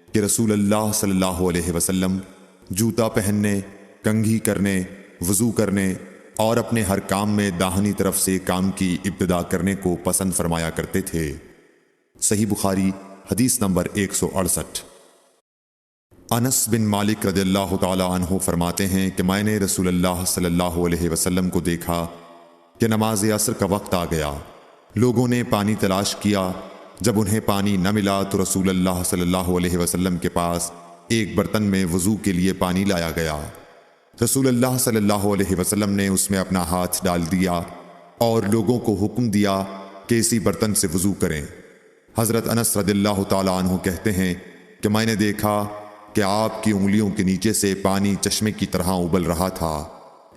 کہ رسول اللہ صلی اللہ علیہ وسلم جوتا پہننے، کنگھی کرنے وضو کرنے اور اپنے ہر کام میں داہنی طرف سے کام کی ابتدا کرنے کو پسند فرمایا کرتے تھے۔ صحیح بخاری حدیث نمبر 168۔ انس بن مالک رضی اللہ تعالی عنہ فرماتے ہیں کہ میں نے رسول اللہ صلی اللہ علیہ وسلم کو دیکھا کہ نماز عصر کا وقت آ گیا۔ لوگوں نے پانی تلاش کیا، جب انہیں پانی نہ ملا تو رسول اللہ صلی اللہ علیہ وسلم کے پاس ایک برتن میں وضو کے لیے پانی لایا گیا۔ رسول اللہ صلی اللہ علیہ وسلم نے اس میں اپنا ہاتھ ڈال دیا اور لوگوں کو حکم دیا کہ اسی برتن سے وضو کریں۔ حضرت انس رضی اللہ تعالی عنہ کہتے ہیں کہ میں نے دیکھا کہ آپ کی انگلیوں کے نیچے سے پانی چشمے کی طرح ابل رہا تھا،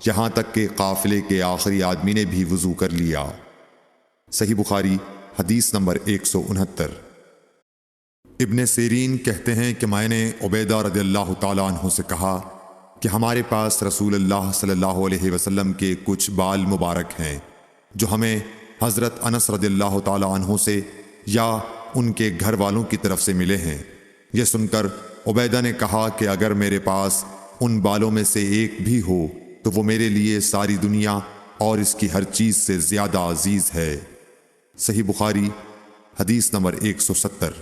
یہاں تک کہ قافلے کے آخری آدمی نے بھی وضو کر لیا۔ صحیح بخاری حدیث نمبر 169۔ ابن سیرین کہتے ہیں کہ میں نے عبیدہ رضی اللہ تعالی عنہ سے کہا کہ ہمارے پاس رسول اللہ صلی اللہ علیہ وسلم کے کچھ بال مبارک ہیں جو ہمیں حضرت انس رضی اللہ تعالی عنہ سے یا ان کے گھر والوں کی طرف سے ملے ہیں۔ یہ سن کر عبیدہ نے کہا کہ اگر میرے پاس ان بالوں میں سے ایک بھی ہو تو وہ میرے لیے ساری دنیا اور اس کی ہر چیز سے زیادہ عزیز ہے۔ صحیح بخاری حدیث نمبر 170۔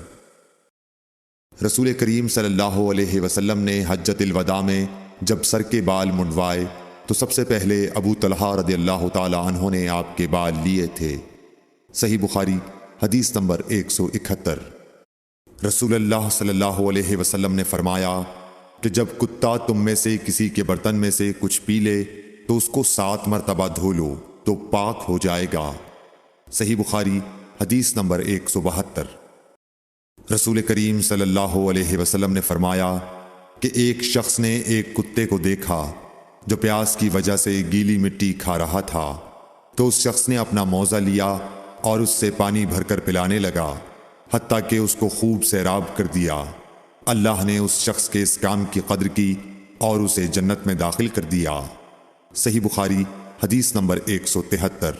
رسول کریم صلی اللہ علیہ وسلم نے حجۃ الوداع میں جب سر کے بال منڈوائے تو سب سے پہلے ابو طلحہ رضی اللہ تعالی عنہ نے آپ کے بال لیے تھے۔ صحیح بخاری حدیث نمبر 171۔ رسول اللہ صلی اللہ علیہ وسلم نے فرمایا کہ جب کتا تم میں سے کسی کے برتن میں سے کچھ پی لے تو اس کو 7 مرتبہ دھو لو تو پاک ہو جائے گا۔ صحیح بخاری حدیث نمبر 172۔ رسول کریم صلی اللہ علیہ وسلم نے فرمایا کہ ایک شخص نے ایک کتے کو دیکھا جو پیاس کی وجہ سے گیلی مٹی کھا رہا تھا، تو اس شخص نے اپنا موزہ لیا اور اس سے پانی بھر کر پلانے لگا حتیٰ کہ اس کو خوب سیراب کر دیا۔ اللہ نے اس شخص کے اس کام کی قدر کی اور اسے جنت میں داخل کر دیا۔ صحیح بخاری حدیث نمبر 173۔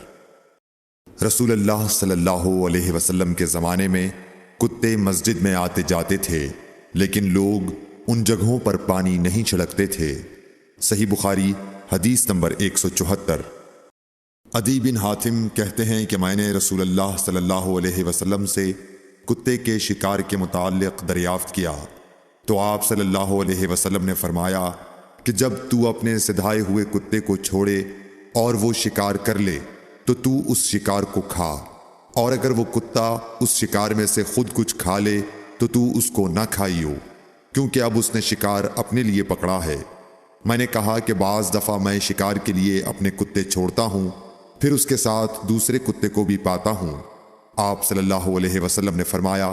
رسول اللہ صلی اللہ علیہ وسلم کے زمانے میں کتے مسجد میں آتے جاتے تھے، لیکن لوگ ان جگہوں پر پانی نہیں چھڑکتے تھے۔ صحیح بخاری حدیث نمبر 174۔ عدی بن حاتم کہتے ہیں کہ میں نے رسول اللہ صلی اللہ علیہ وسلم سے کتے کے شکار کے متعلق دریافت کیا تو آپ صلی اللہ علیہ وسلم نے فرمایا کہ جب تو اپنے سدھائے ہوئے کتے کو چھوڑے اور وہ شکار کر لے تو اس شکار کو کھا، اور اگر وہ کتا اس شکار میں سے خود کچھ کھا لے تو اس کو نہ کھائیو، کیونکہ اب اس نے شکار اپنے لیے پکڑا ہے۔ میں نے کہا کہ بعض دفعہ میں شکار کے لیے اپنے کتے چھوڑتا ہوں، پھر اس کے ساتھ دوسرے کتے کو بھی پاتا ہوں۔ آپ صلی اللہ علیہ وسلم نے فرمایا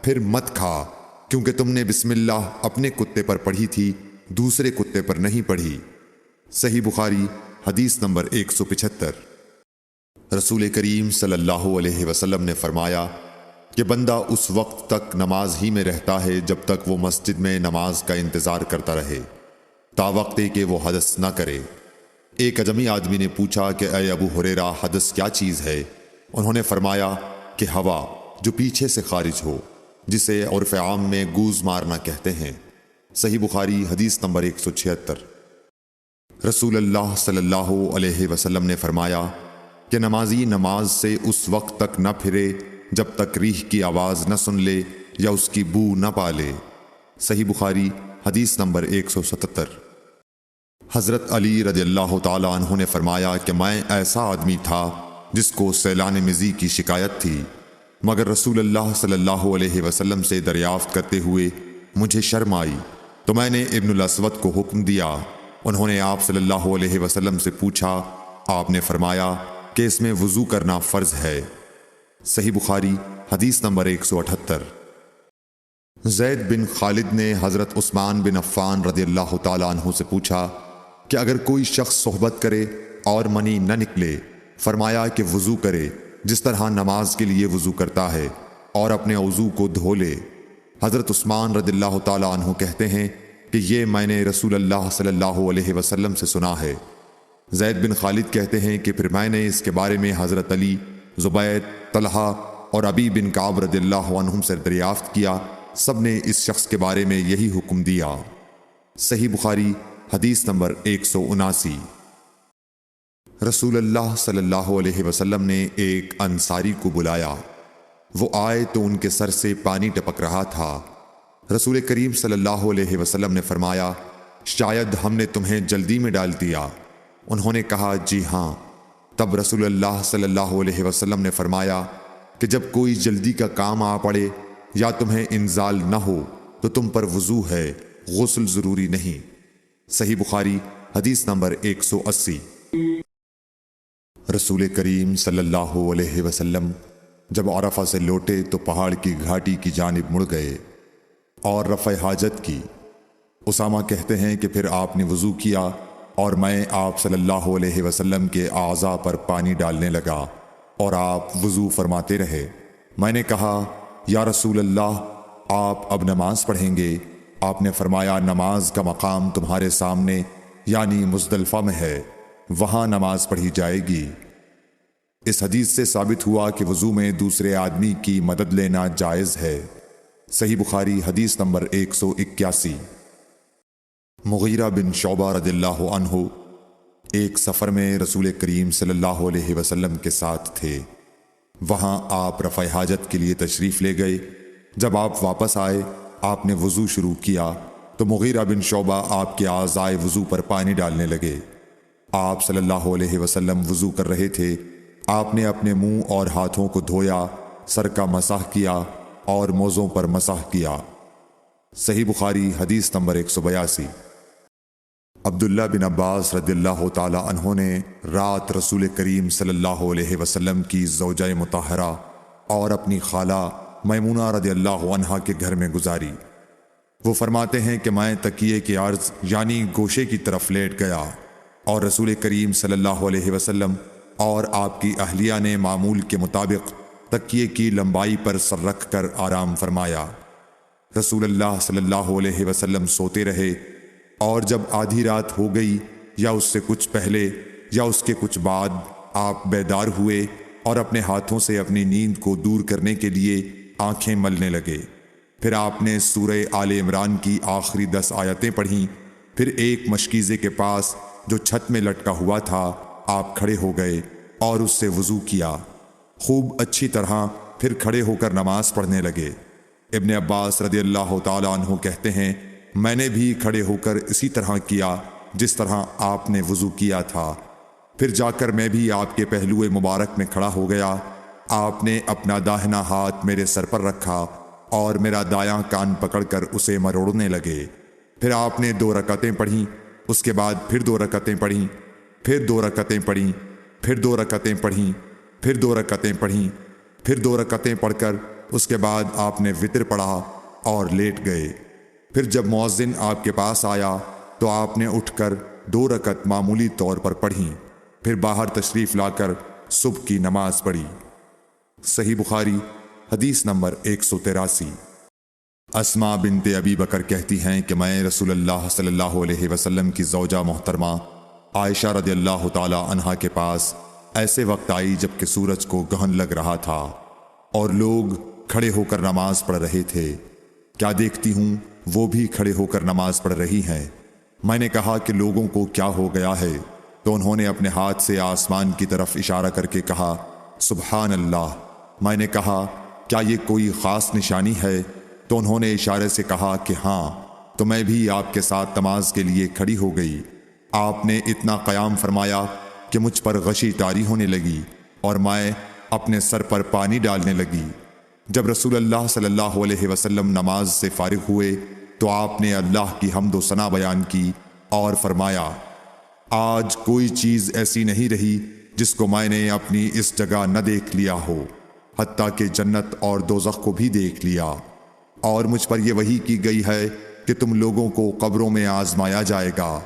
پھر مت کھا، کیونکہ تم نے بسم اللہ اپنے کتے پر پڑھی تھی، دوسرے کتے پر نہیں پڑھی۔ صحیح بخاری حدیث نمبر 175۔ رسول کریم صلی اللہ علیہ وسلم نے فرمایا کہ بندہ اس وقت تک نماز ہی میں رہتا ہے جب تک وہ مسجد میں نماز کا انتظار کرتا رہے، تا وقت کہ وہ حدث نہ کرے۔ ایک اجمی آدمی نے پوچھا کہ اے ابو ہریرہ، حدث کیا چیز ہے؟ انہوں نے فرمایا کہ ہوا جو پیچھے سے خارج ہو، جسے عرف عام میں گوز مارنا کہتے ہیں۔ صحیح بخاری حدیث نمبر 176۔ رسول اللہ صلی اللہ علیہ وسلم نے فرمایا کہ نمازی نماز سے اس وقت تک نہ پھرے جب تک ریح کی آواز نہ سن لے یا اس کی بو نہ پالے۔ صحیح بخاری حدیث نمبر 177۔ حضرت علی رضی اللہ تعالی عنہ نے فرمایا کہ میں ایسا آدمی تھا جس کو سیلان مزی کی شکایت تھی، مگر رسول اللہ صلی اللہ علیہ وسلم سے دریافت کرتے ہوئے مجھے شرم آئی تو میں نے ابن الاسود کو حکم دیا۔ انہوں نے آپ صلی اللہ علیہ وسلم سے پوچھا، آپ نے فرمایا کہ اس میں وضو کرنا فرض ہے۔ صحیح بخاری حدیث نمبر 178۔ زید بن خالد نے حضرت عثمان بن عفان رضی اللہ تعالی عنہ سے پوچھا کہ اگر کوئی شخص صحبت کرے اور منی نہ نکلے، فرمایا کہ وضو کرے جس طرح نماز کے لیے وضو کرتا ہے اور اپنے وضو کو دھو لے۔ حضرت عثمان رضی اللہ تعالی عنہ کہتے ہیں کہ یہ میں نے رسول اللہ صلی اللہ علیہ وسلم سے سنا ہے۔ زید بن خالد کہتے ہیں کہ پھر میں نے اس کے بارے میں حضرت علی، زبید، طلحہ اور ابی بن کعب رضی اللہ عنہم سے دریافت کیا، سب نے اس شخص کے بارے میں یہی حکم دیا۔ صحیح بخاری حدیث نمبر 179۔ رسول اللہ صلی اللہ علیہ وسلم نے ایک انصاری کو بلایا۔ وہ آئے تو ان کے سر سے پانی ٹپک رہا تھا۔ رسول کریم صلی اللہ علیہ وسلم نے فرمایا، شاید ہم نے تمہیں جلدی میں ڈال دیا۔ انہوں نے کہا، جی ہاں۔ تب رسول اللہ صلی اللہ علیہ وسلم نے فرمایا کہ جب کوئی جلدی کا کام آ پڑے یا تمہیں انزال نہ ہو تو تم پر وضو ہے، غسل ضروری نہیں۔ صحیح بخاری حدیث نمبر 180۔ رسول کریم صلی اللہ علیہ وسلم جب عرفہ سے لوٹے تو پہاڑ کی گھاٹی کی جانب مڑ گئے اور رفع حاجت کی۔ اسامہ کہتے ہیں کہ پھر آپ نے وضو کیا اور میں آپ صلی اللہ علیہ وسلم کے اعضاء پر پانی ڈالنے لگا اور آپ وضو فرماتے رہے۔ میں نے کہا، یا رسول اللہ، آپ اب نماز پڑھیں گے؟ آپ نے فرمایا، نماز کا مقام تمہارے سامنے یعنی مزدلفہ میں ہے، وہاں نماز پڑھی جائے گی۔ اس حدیث سے ثابت ہوا کہ وضو میں دوسرے آدمی کی مدد لینا جائز ہے۔ صحیح بخاری حدیث نمبر 181۔ مغیرہ بن شعبہ رضی اللہ عنہ ایک سفر میں رسول کریم صلی اللہ علیہ وسلم کے ساتھ تھے۔ وہاں آپ رفع حاجت کے لیے تشریف لے گئے۔ جب آپ واپس آئے، آپ نے وضو شروع کیا تو مغیرہ بن شعبہ آپ کے اعضائے وضو پر پانی ڈالنے لگے۔ آپ صلی اللہ علیہ وسلم وضو کر رہے تھے۔ آپ نے اپنے منہ اور ہاتھوں کو دھویا، سر کا مسح کیا اور موزوں پر مسح کیا۔ صحیح بخاری حدیث نمبر 182۔ عبداللہ بن عباس رضی اللہ تعالی عنہ نے رات رسول کریم صلی اللہ علیہ وسلم کی زوجہ مطہرہ اور اپنی خالہ میمونہ رضی اللہ عنہا کے گھر میں گزاری۔ وہ فرماتے ہیں کہ میں تکیے کے عرض یعنی گوشے کی طرف لیٹ گیا اور رسول کریم صلی اللہ علیہ وسلم اور آپ کی اہلیہ نے معمول کے مطابق تکیے کی لمبائی پر سر رکھ کر آرام فرمایا۔ رسول اللہ صلی اللہ علیہ وسلم سوتے رہے اور جب آدھی رات ہو گئی یا اس سے کچھ پہلے یا اس کے کچھ بعد آپ بیدار ہوئے اور اپنے ہاتھوں سے اپنی نیند کو دور کرنے کے لیے آنکھیں ملنے لگے۔ پھر آپ نے سورہ آل عمران کی آخری 10 آیتیں پڑھیں۔ پھر ایک مشکیزے کے پاس جو چھت میں لٹکا ہوا تھا آپ کھڑے ہو گئے اور اس سے وضو کیا، خوب اچھی طرح، پھر کھڑے ہو کر نماز پڑھنے لگے۔ ابن عباس رضی اللہ تعالی عنہ کہتے ہیں، میں نے بھی کھڑے ہو کر اسی طرح کیا جس طرح آپ نے وضو کیا تھا۔ پھر جا کر میں بھی آپ کے پہلو مبارک میں کھڑا ہو گیا۔ آپ نے اپنا داہنا ہاتھ میرے سر پر رکھا اور میرا دایاں کان پکڑ کر اسے مروڑنے لگے۔ پھر آپ نے 2 رکعتیں پڑھیں، اس کے بعد پھر 2 رکعتیں پڑھیں، پھر 2 رکعتیں پڑھیں، پھر 2 رکعتیں پڑھیں، پھر 2 رکعتیں پڑھیں، پھر 2 رکعتیں پڑھ کر اس کے بعد آپ نے وتر پڑھا اور لیٹ گئے۔ پھر جب مؤذن آپ کے پاس آیا تو آپ نے اٹھ کر 2 رکعت معمولی طور پر پڑھیں، پھر باہر تشریف لا کر صبح کی نماز پڑھی۔ صحیح بخاری حدیث نمبر 183۔ اسماء بنت ابی بکر کہتی ہیں کہ میں رسول اللہ صلی اللہ علیہ وسلم کی زوجہ محترمہ عائشہ رضی اللہ تعالی عنہا کے پاس ایسے وقت آئی جب کہ سورج کو گہن لگ رہا تھا اور لوگ کھڑے ہو کر نماز پڑھ رہے تھے۔ کیا دیکھتی ہوں وہ بھی کھڑے ہو کر نماز پڑھ رہی ہیں۔ میں نے کہا کہ لوگوں کو کیا ہو گیا ہے؟ تو انہوں نے اپنے ہاتھ سے آسمان کی طرف اشارہ کر کے کہا، سبحان اللہ۔ میں نے کہا، کیا یہ کوئی خاص نشانی ہے؟ تو انہوں نے اشارے سے کہا کہ ہاں۔ تو میں بھی آپ کے ساتھ نماز کے لیے کھڑی ہو گئی۔ آپ نے اتنا قیام فرمایا کہ مجھ پر غشی طاری ہونے لگی اور میں اپنے سر پر پانی ڈالنے لگی۔ جب رسول اللہ صلی اللہ علیہ وسلم نماز سے فارغ ہوئے تو آپ نے اللہ کی حمد و ثنا بیان کی اور فرمایا، آج کوئی چیز ایسی نہیں رہی جس کو میں نے اپنی اس جگہ نہ دیکھ لیا ہو، حتیٰ کہ جنت اور دوزخ کو بھی دیکھ لیا، اور مجھ پر یہ وحی کی گئی ہے کہ تم لوگوں کو قبروں میں آزمایا جائے گا،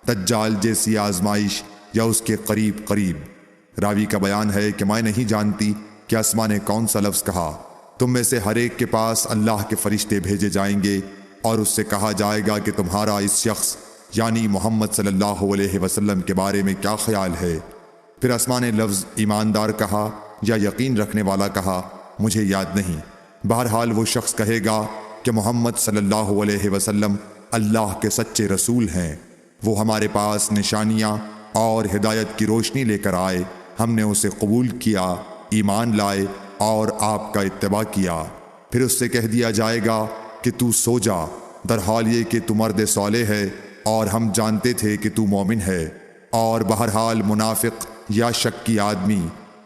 دجال جیسی آزمائش یا اس کے قریب قریب۔ راوی کا بیان ہے کہ میں نہیں جانتی کہ اسماء نے کون سا لفظ کہا۔ تم میں سے ہر ایک کے پاس اللہ کے فرشتے بھیجے جائیں گے اور اس سے کہا جائے گا کہ تمہارا اس شخص یعنی محمد صلی اللہ علیہ وسلم کے بارے میں کیا خیال ہے؟ پھر اسماء نے لفظ ایماندار کہا یا یقین رکھنے والا کہا، مجھے یاد نہیں۔ بہرحال وہ شخص کہے گا کہ محمد صلی اللہ علیہ وسلم اللہ کے سچے رسول ہیں، وہ ہمارے پاس نشانیاں اور ہدایت کی روشنی لے کر آئے، ہم نے اسے قبول کیا، ایمان لائے اور آپ کا اتباع کیا۔ پھر اس سے کہہ دیا جائے گا کہ تو سو جا، در حال یہ کہ تو مرد صالح ہے اور ہم جانتے تھے کہ تو مومن ہے۔ اور بہرحال منافق یا شکی آدمی،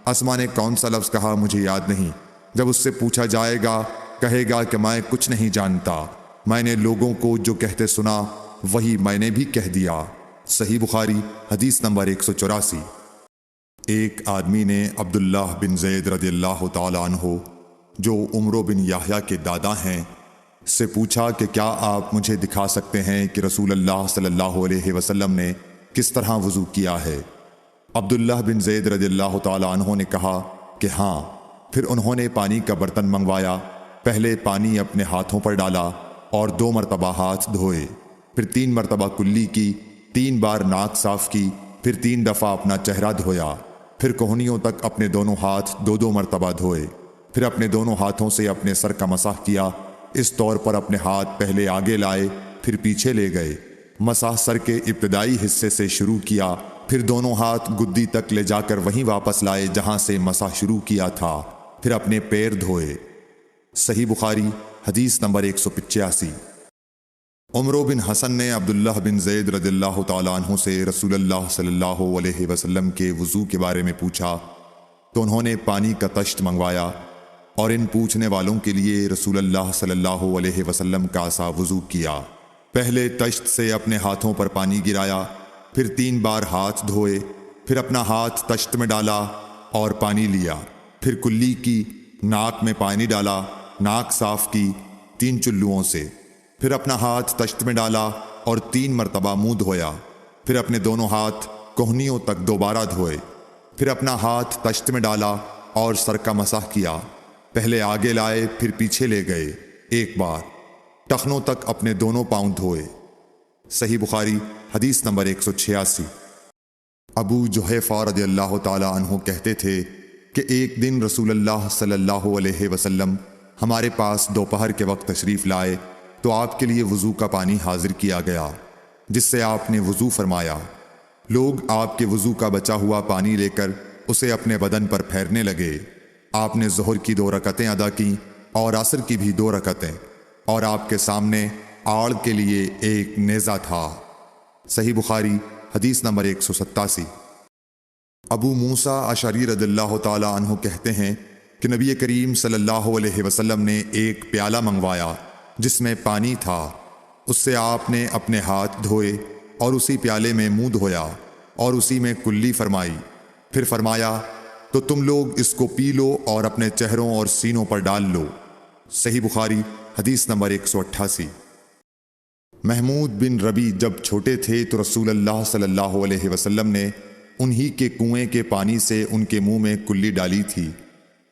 اسما نے کون سا لفظ کہا مجھے یاد نہیں، جب اس سے پوچھا جائے گا کہے گا کہ میں کچھ نہیں جانتا، میں نے لوگوں کو جو کہتے سنا وہی میں نے بھی کہہ دیا۔ صحیح بخاری حدیث نمبر 184۔ ایک آدمی نے عبداللہ بن زید رضی اللہ تعالی عنہ جو عمرو بن یحییٰ کے دادا ہیں سے پوچھا کہ کیا آپ مجھے دکھا سکتے ہیں کہ رسول اللہ صلی اللہ علیہ وسلم نے کس طرح وضو کیا ہے؟ عبداللہ بن زید رضی اللہ تعالی عنہ نے کہا کہ ہاں۔ پھر انہوں نے پانی کا برتن منگوایا، پہلے پانی اپنے ہاتھوں پر ڈالا اور 2 مرتبہ ہاتھ دھوئے، پھر 3 مرتبہ کلی کی، 3 بار ناک صاف کی، پھر 3 دفعہ اپنا چہرہ دھویا، پھر کوہنیوں تک اپنے دونوں ہاتھ 2 مرتبہ دھوئے، پھر اپنے دونوں ہاتھوں سے اپنے سر کا مسح کیا، اس طور پر اپنے ہاتھ پہلے آگے لائے پھر پیچھے لے گئے، مسح سر کے ابتدائی حصے سے شروع کیا، پھر دونوں ہاتھ گدی تک لے جا کر وہیں واپس لائے جہاں سے مسح شروع کیا تھا، پھر اپنے پیر دھوئے۔ صحیح بخاری حدیث نمبر 185۔ عمرو بن حسن نے عبداللہ بن زید رضی اللہ تعالیٰ عنہ سے رسول اللہ صلی اللہ علیہ وسلم کے وضو کے بارے میں پوچھا تو انہوں نے پانی کا تشت منگوایا اور ان پوچھنے والوں کے لیے رسول اللہ صلی اللہ علیہ وسلم کا سا وضو کیا۔ پہلے تشت سے اپنے ہاتھوں پر پانی گرایا، پھر 3 بار ہاتھ دھوئے، پھر اپنا ہاتھ تشت میں ڈالا اور پانی لیا، پھر کلی کی، ناک میں پانی ڈالا، ناک صاف کی 3 چلوؤں سے، پھر اپنا ہاتھ تشت میں ڈالا اور 3 مرتبہ منہ دھویا، پھر اپنے دونوں ہاتھ کوہنیوں تک دوبارہ دھوئے، پھر اپنا ہاتھ تشت میں ڈالا اور سر کا مسح کیا، پہلے آگے لائے پھر پیچھے لے گئے 1 بار، ٹخنوں تک اپنے دونوں پاؤں دھوئے۔ صحیح بخاری حدیث نمبر 186۔ ابو جحیفہ رضی اللہ تعالی عنہ کہتے تھے کہ ایک دن رسول اللہ صلی اللہ علیہ وسلم ہمارے پاس دوپہر کے وقت تشریف لائے تو آپ کے لیے وضو کا پانی حاضر کیا گیا، جس سے آپ نے وضو فرمایا۔ لوگ آپ کے وضو کا بچا ہوا پانی لے کر اسے اپنے بدن پر پھیرنے لگے۔ آپ نے ظہر کی 2 رکعتیں ادا کیں اور عصر کی بھی 2 رکعتیں، اور آپ کے سامنے آڑ کے لیے ایک نیزہ تھا۔ صحیح بخاری حدیث نمبر 187۔ ابو موسیٰ اشعری رضی اللہ تعالی عنہ کہتے ہیں کہ نبی کریم صلی اللہ علیہ وسلم نے ایک پیالہ منگوایا جس میں پانی تھا، اس سے آپ نے اپنے ہاتھ دھوئے اور اسی پیالے میں منہ دھویا اور اسی میں کلی فرمائی، پھر فرمایا تو تم لوگ اس کو پی لو اور اپنے چہروں اور سینوں پر ڈال لو۔ صحیح بخاری حدیث نمبر 188۔ محمود بن ربی جب چھوٹے تھے تو رسول اللہ صلی اللہ علیہ وسلم نے انہی کے کنویں کے پانی سے ان کے منہ میں کلی ڈالی تھی،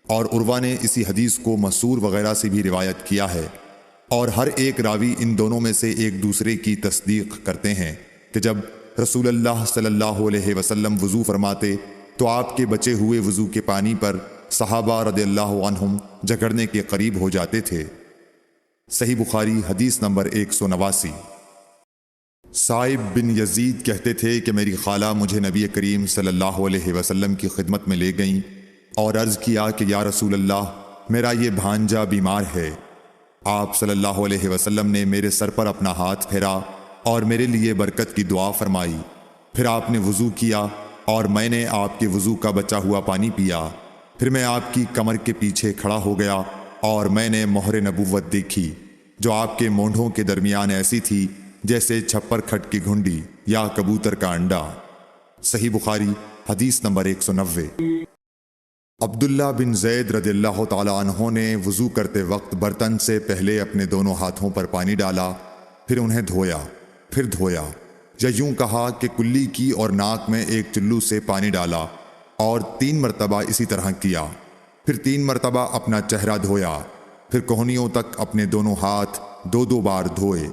اور عروہ نے اسی حدیث کو مسعور وغیرہ سے بھی روایت کیا ہے، اور ہر ایک راوی ان دونوں میں سے ایک دوسرے کی تصدیق کرتے ہیں کہ جب رسول اللہ صلی اللہ علیہ وسلم وضو فرماتے تو آپ کے بچے ہوئے وضو کے پانی پر صحابہ رضی اللہ عنہم جھگڑنے کے قریب ہو جاتے تھے۔ صحیح بخاری حدیث نمبر 189۔ صائب بن یزید کہتے تھے کہ میری خالہ مجھے نبی کریم صلی اللہ علیہ وسلم کی خدمت میں لے گئیں اور عرض کیا کہ یا رسول اللہ، میرا یہ بھانجا بیمار ہے۔ آپ صلی اللہ علیہ وسلم نے میرے سر پر اپنا ہاتھ پھیرا اور میرے لیے برکت کی دعا فرمائی، پھر آپ نے وضو کیا اور میں نے آپ کے وضو کا بچا ہوا پانی پیا، پھر میں آپ کی کمر کے پیچھے کھڑا ہو گیا اور میں نے مہر نبوت دیکھی جو آپ کے مونڈھوں کے درمیان ایسی تھی جیسے چھپر کھٹ کی گھنڈی یا کبوتر کا انڈا۔ صحیح بخاری حدیث نمبر 190۔ عبداللہ بن زید رضی اللہ تعالی عنہ نے وضو کرتے وقت برتن سے پہلے اپنے دونوں ہاتھوں پر پانی ڈالا، پھر انہیں دھویا، پھر دھویا، یا یوں کہا کہ کلی کی اور ناک میں ایک چلو سے پانی ڈالا اور 3 مرتبہ اسی طرح کیا، پھر 3 مرتبہ اپنا چہرہ دھویا، پھر کوہنیوں تک اپنے دونوں ہاتھ 2 بار دھوئے،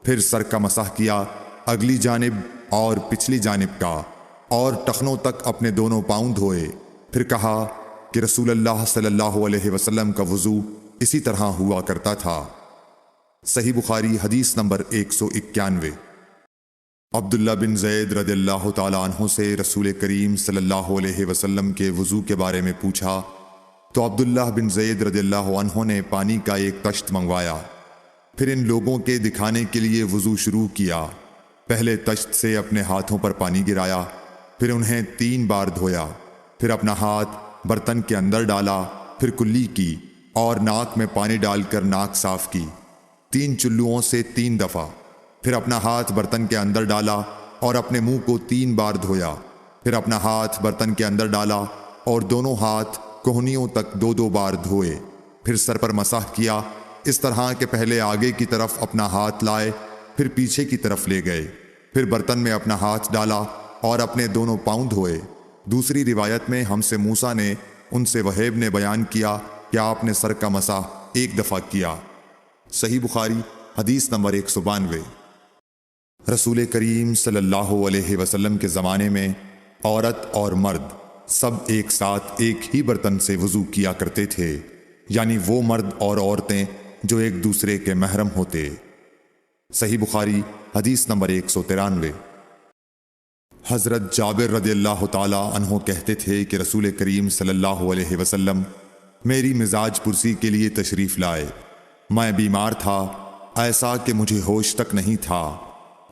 پھر سر کا مسح کیا، اگلی جانب اور پچھلی جانب کا، اور ٹخنوں تک اپنے دونوں پاؤں دھوئے، پھر کہا کہ رسول اللہ صلی اللہ علیہ وسلم کا وضو اسی طرح ہوا کرتا تھا۔ صحیح بخاری حدیث نمبر 191۔ عبداللہ بن زید رضی اللہ تعالیٰ عنہ سے رسول کریم صلی اللہ علیہ وسلم کے وضو کے بارے میں پوچھا تو عبداللہ بن زید رضی اللہ عنہ نے پانی کا ایک تشت منگوایا، پھر ان لوگوں کے دکھانے کے لیے وضو شروع کیا۔ پہلے تشت سے اپنے ہاتھوں پر پانی گرایا، پھر انہیں 3 بار دھویا، پھر اپنا ہاتھ برتن کے اندر ڈالا، پھر کلی کی اور ناک میں پانی ڈال کر ناک صاف کی 3 چلوؤں سے 3 دفعہ، پھر اپنا ہاتھ برتن کے اندر ڈالا اور اپنے منہ کو 3 بار دھویا، پھر اپنا ہاتھ برتن کے اندر ڈالا اور دونوں ہاتھ کوہنیوں تک 2 بار دھوئے، پھر سر پر مسح کیا، اس طرح کہ پہلے آگے کی طرف اپنا ہاتھ لائے، پھر پیچھے کی طرف لے گئے، پھر برتن میں اپنا ہاتھ ڈالا اور اپنے دونوں پاؤں دھوئے۔ دوسری روایت میں ہم سے موسیٰ نے ان سے وہیب نے بیان کیا کہ آپ نے سر کا مسح 1 دفعہ کیا۔ صحیح بخاری حدیث نمبر 192۔ رسول کریم صلی اللہ علیہ وسلم کے زمانے میں عورت اور مرد سب ایک ساتھ ایک ہی برتن سے وضو کیا کرتے تھے، یعنی وہ مرد اور عورتیں جو ایک دوسرے کے محرم ہوتے۔ صحیح بخاری حدیث نمبر 193۔ حضرت جابر رضی اللہ تعالیٰ عنہ کہتے تھے کہ رسول کریم صلی اللہ علیہ وسلم میری مزاج پرسی کے لیے تشریف لائے۔ میں بیمار تھا، ایسا کہ مجھے ہوش تک نہیں تھا۔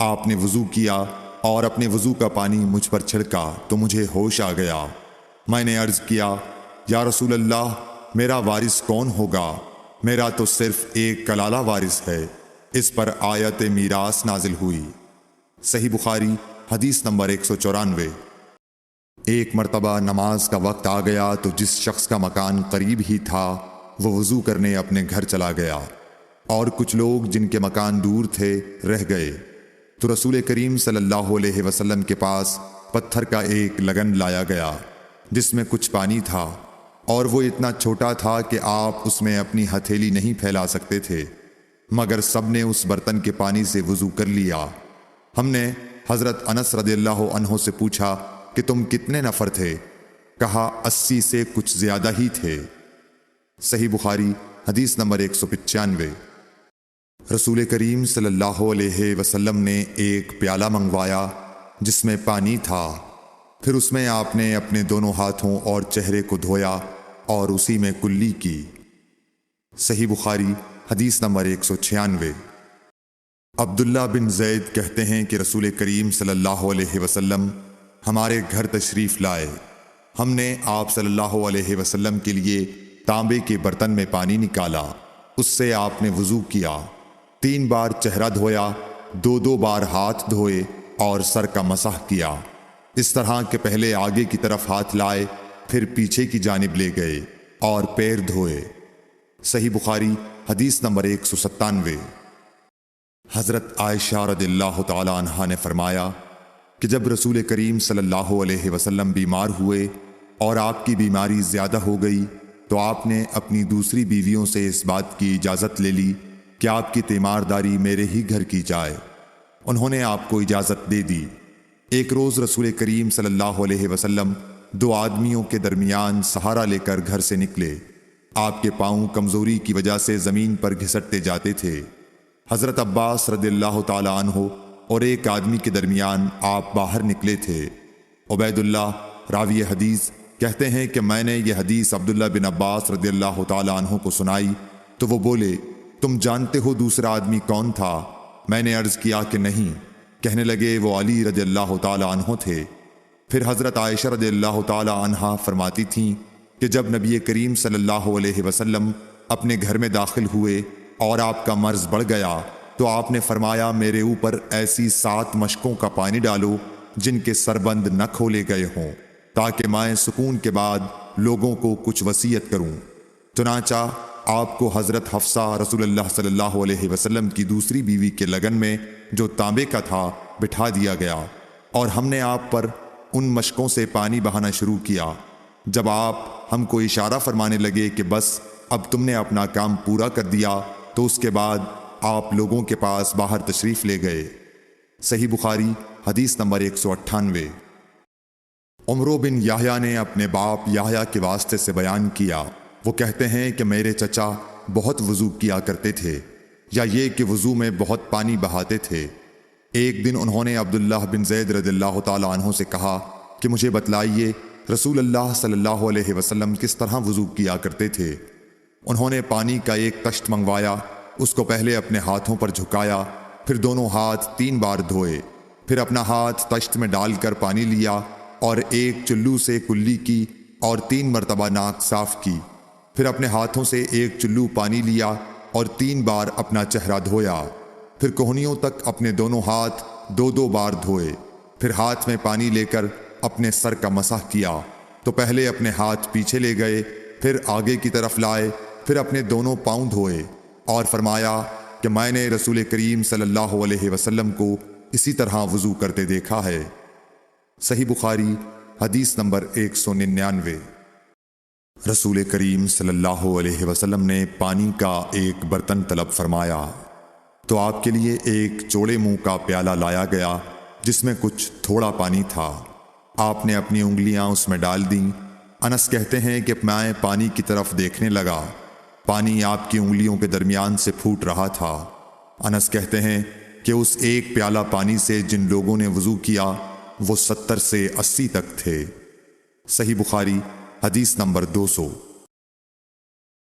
آپ نے وضو کیا اور اپنے وضو کا پانی مجھ پر چھڑکا تو مجھے ہوش آ گیا۔ میں نے عرض کیا، یا رسول اللہ، میرا وارث کون ہوگا؟ میرا تو صرف ایک کلالہ وارث ہے۔ اس پر آیت میراث نازل ہوئی۔ صحیح بخاری حدیث نمبر 194۔ ایک مرتبہ نماز کا وقت آ گیا تو جس شخص کا مکان قریب ہی تھا وہ وضو کرنے اپنے گھر چلا گیا، اور کچھ لوگ جن کے مکان دور تھے رہ گئے۔ تو رسول کریم صلی اللہ علیہ وسلم کے پاس پتھر کا ایک لگن لایا گیا جس میں کچھ پانی تھا، اور وہ اتنا چھوٹا تھا کہ آپ اس میں اپنی ہتھیلی نہیں پھیلا سکتے تھے، مگر سب نے اس برتن کے پانی سے وضو کر لیا۔ ہم نے حضرت انس رضی اللہ عنہ سے پوچھا کہ تم کتنے نفر تھے؟ کہا 80 سے کچھ زیادہ ہی تھے۔ صحیح بخاری حدیث نمبر 195۔ رسول کریم صلی اللہ علیہ وسلم نے ایک پیالہ منگوایا جس میں پانی تھا، پھر اس میں آپ نے اپنے دونوں ہاتھوں اور چہرے کو دھویا اور اسی میں کلی کی۔ صحیح بخاری حدیث نمبر 196۔ عبداللہ بن زید کہتے ہیں کہ رسول کریم صلی اللہ علیہ وسلم ہمارے گھر تشریف لائے۔ ہم نے آپ صلی اللہ علیہ وسلم کے لیے تانبے کے برتن میں پانی نکالا، اس سے آپ نے وضو کیا، 3 بار چہرہ دھویا، 2 بار ہاتھ دھوئے اور سر کا مسح کیا، اس طرح کہ پہلے آگے کی طرف ہاتھ لائے، پھر پیچھے کی جانب لے گئے اور پیر دھوئے۔ صحیح بخاری حدیث نمبر 197۔ حضرت عائشہ رضی اللہ تعالی عنہا نے فرمایا کہ جب رسول کریم صلی اللہ علیہ وسلم بیمار ہوئے اور آپ کی بیماری زیادہ ہو گئی تو آپ نے اپنی دوسری بیویوں سے اس بات کی اجازت لے لی کہ آپ کی تیمارداری میرے ہی گھر کی جائے۔ انہوں نے آپ کو اجازت دے دی۔ ایک روز رسول کریم صلی اللہ علیہ وسلم 2 آدمیوں کے درمیان سہارا لے کر گھر سے نکلے۔ آپ کے پاؤں کمزوری کی وجہ سے زمین پر گھسٹتے جاتے تھے۔ حضرت عباس رضی اللہ تعالی عنہ اور ایک آدمی کے درمیان آپ باہر نکلے تھے۔ عبید اللہ راوی حدیث کہتے ہیں کہ میں نے یہ حدیث عبداللہ بن عباس رضی اللہ تعالی عنہ کو سنائی تو وہ بولے، تم جانتے ہو دوسرا آدمی کون تھا؟ میں نے عرض کیا کہ نہیں۔ کہنے لگے وہ علی رضی اللہ تعالی عنہ تھے۔ پھر حضرت عائشہ رضی اللہ تعالی عنہا فرماتی تھیں کہ جب نبی کریم صلی اللہ علیہ وسلم اپنے گھر میں داخل ہوئے اور آپ کا مرض بڑھ گیا تو آپ نے فرمایا میرے اوپر ایسی 7 مشکوں کا پانی ڈالو جن کے سربند نہ کھولے گئے ہوں، تاکہ میں سکون کے بعد لوگوں کو کچھ وصیت کروں۔ چنانچہ آپ کو حضرت حفصہ رسول اللہ صلی اللہ علیہ وسلم کی دوسری بیوی کے لگن میں جو تانبے کا تھا بٹھا دیا گیا، اور ہم نے آپ پر ان مشکوں سے پانی بہانا شروع کیا۔ جب آپ ہم کو اشارہ فرمانے لگے کہ بس اب تم نے اپنا کام پورا کر دیا تو اس کے بعد آپ لوگوں کے پاس باہر تشریف لے گئے۔ صحیح بخاری حدیث نمبر 198۔ عمرو بن یحییٰ نے اپنے باپ یحییٰ کے واسطے سے بیان کیا، وہ کہتے ہیں کہ میرے چچا بہت وضو کیا کرتے تھے، یا یہ کہ وضو میں بہت پانی بہاتے تھے۔ ایک دن انہوں نے عبداللہ بن زید رضی اللہ تعالیٰ عنہ سے کہا کہ مجھے بتلائیے رسول اللہ صلی اللہ علیہ وسلم کس طرح وضو کیا کرتے تھے۔ انہوں نے پانی کا ایک تشت منگوایا، اس کو پہلے اپنے ہاتھوں پر جھکایا، پھر دونوں ہاتھ 3 بار دھوئے، پھر اپنا ہاتھ تشت میں ڈال کر پانی لیا اور ایک چلو سے کلی کی اور 3 مرتبہ ناک صاف کی، پھر اپنے ہاتھوں سے ایک چلو پانی لیا اور 3 بار اپنا چہرہ دھویا، پھر کوہنیوں تک اپنے دونوں ہاتھ 2 بار دھوئے، پھر ہاتھ میں پانی لے کر اپنے سر کا مسح کیا تو پہلے اپنے ہاتھ پیچھے لے گئے، پھر آگے کی طرف لائے، پھر اپنے دونوں پاؤں دھوئے اور فرمایا کہ میں نے رسول کریم صلی اللہ علیہ وسلم کو اسی طرح وضو کرتے دیکھا ہے۔ صحیح بخاری حدیث نمبر 199۔ رسول کریم صلی اللہ علیہ وسلم نے پانی کا ایک برتن طلب فرمایا تو آپ کے لیے ایک چوڑے منہ کا پیالہ لایا گیا جس میں کچھ تھوڑا پانی تھا۔ آپ نے اپنی انگلیاں اس میں ڈال دیں۔ انس کہتے ہیں کہ میں پانی کی طرف دیکھنے لگا، پانی آپ کی انگلیوں کے درمیان سے پھوٹ رہا تھا۔ انس کہتے ہیں کہ اس ایک پیالہ پانی سے جن لوگوں نے وضو کیا وہ 70 سے 80 تک تھے۔ صحیح بخاری حدیث نمبر 200۔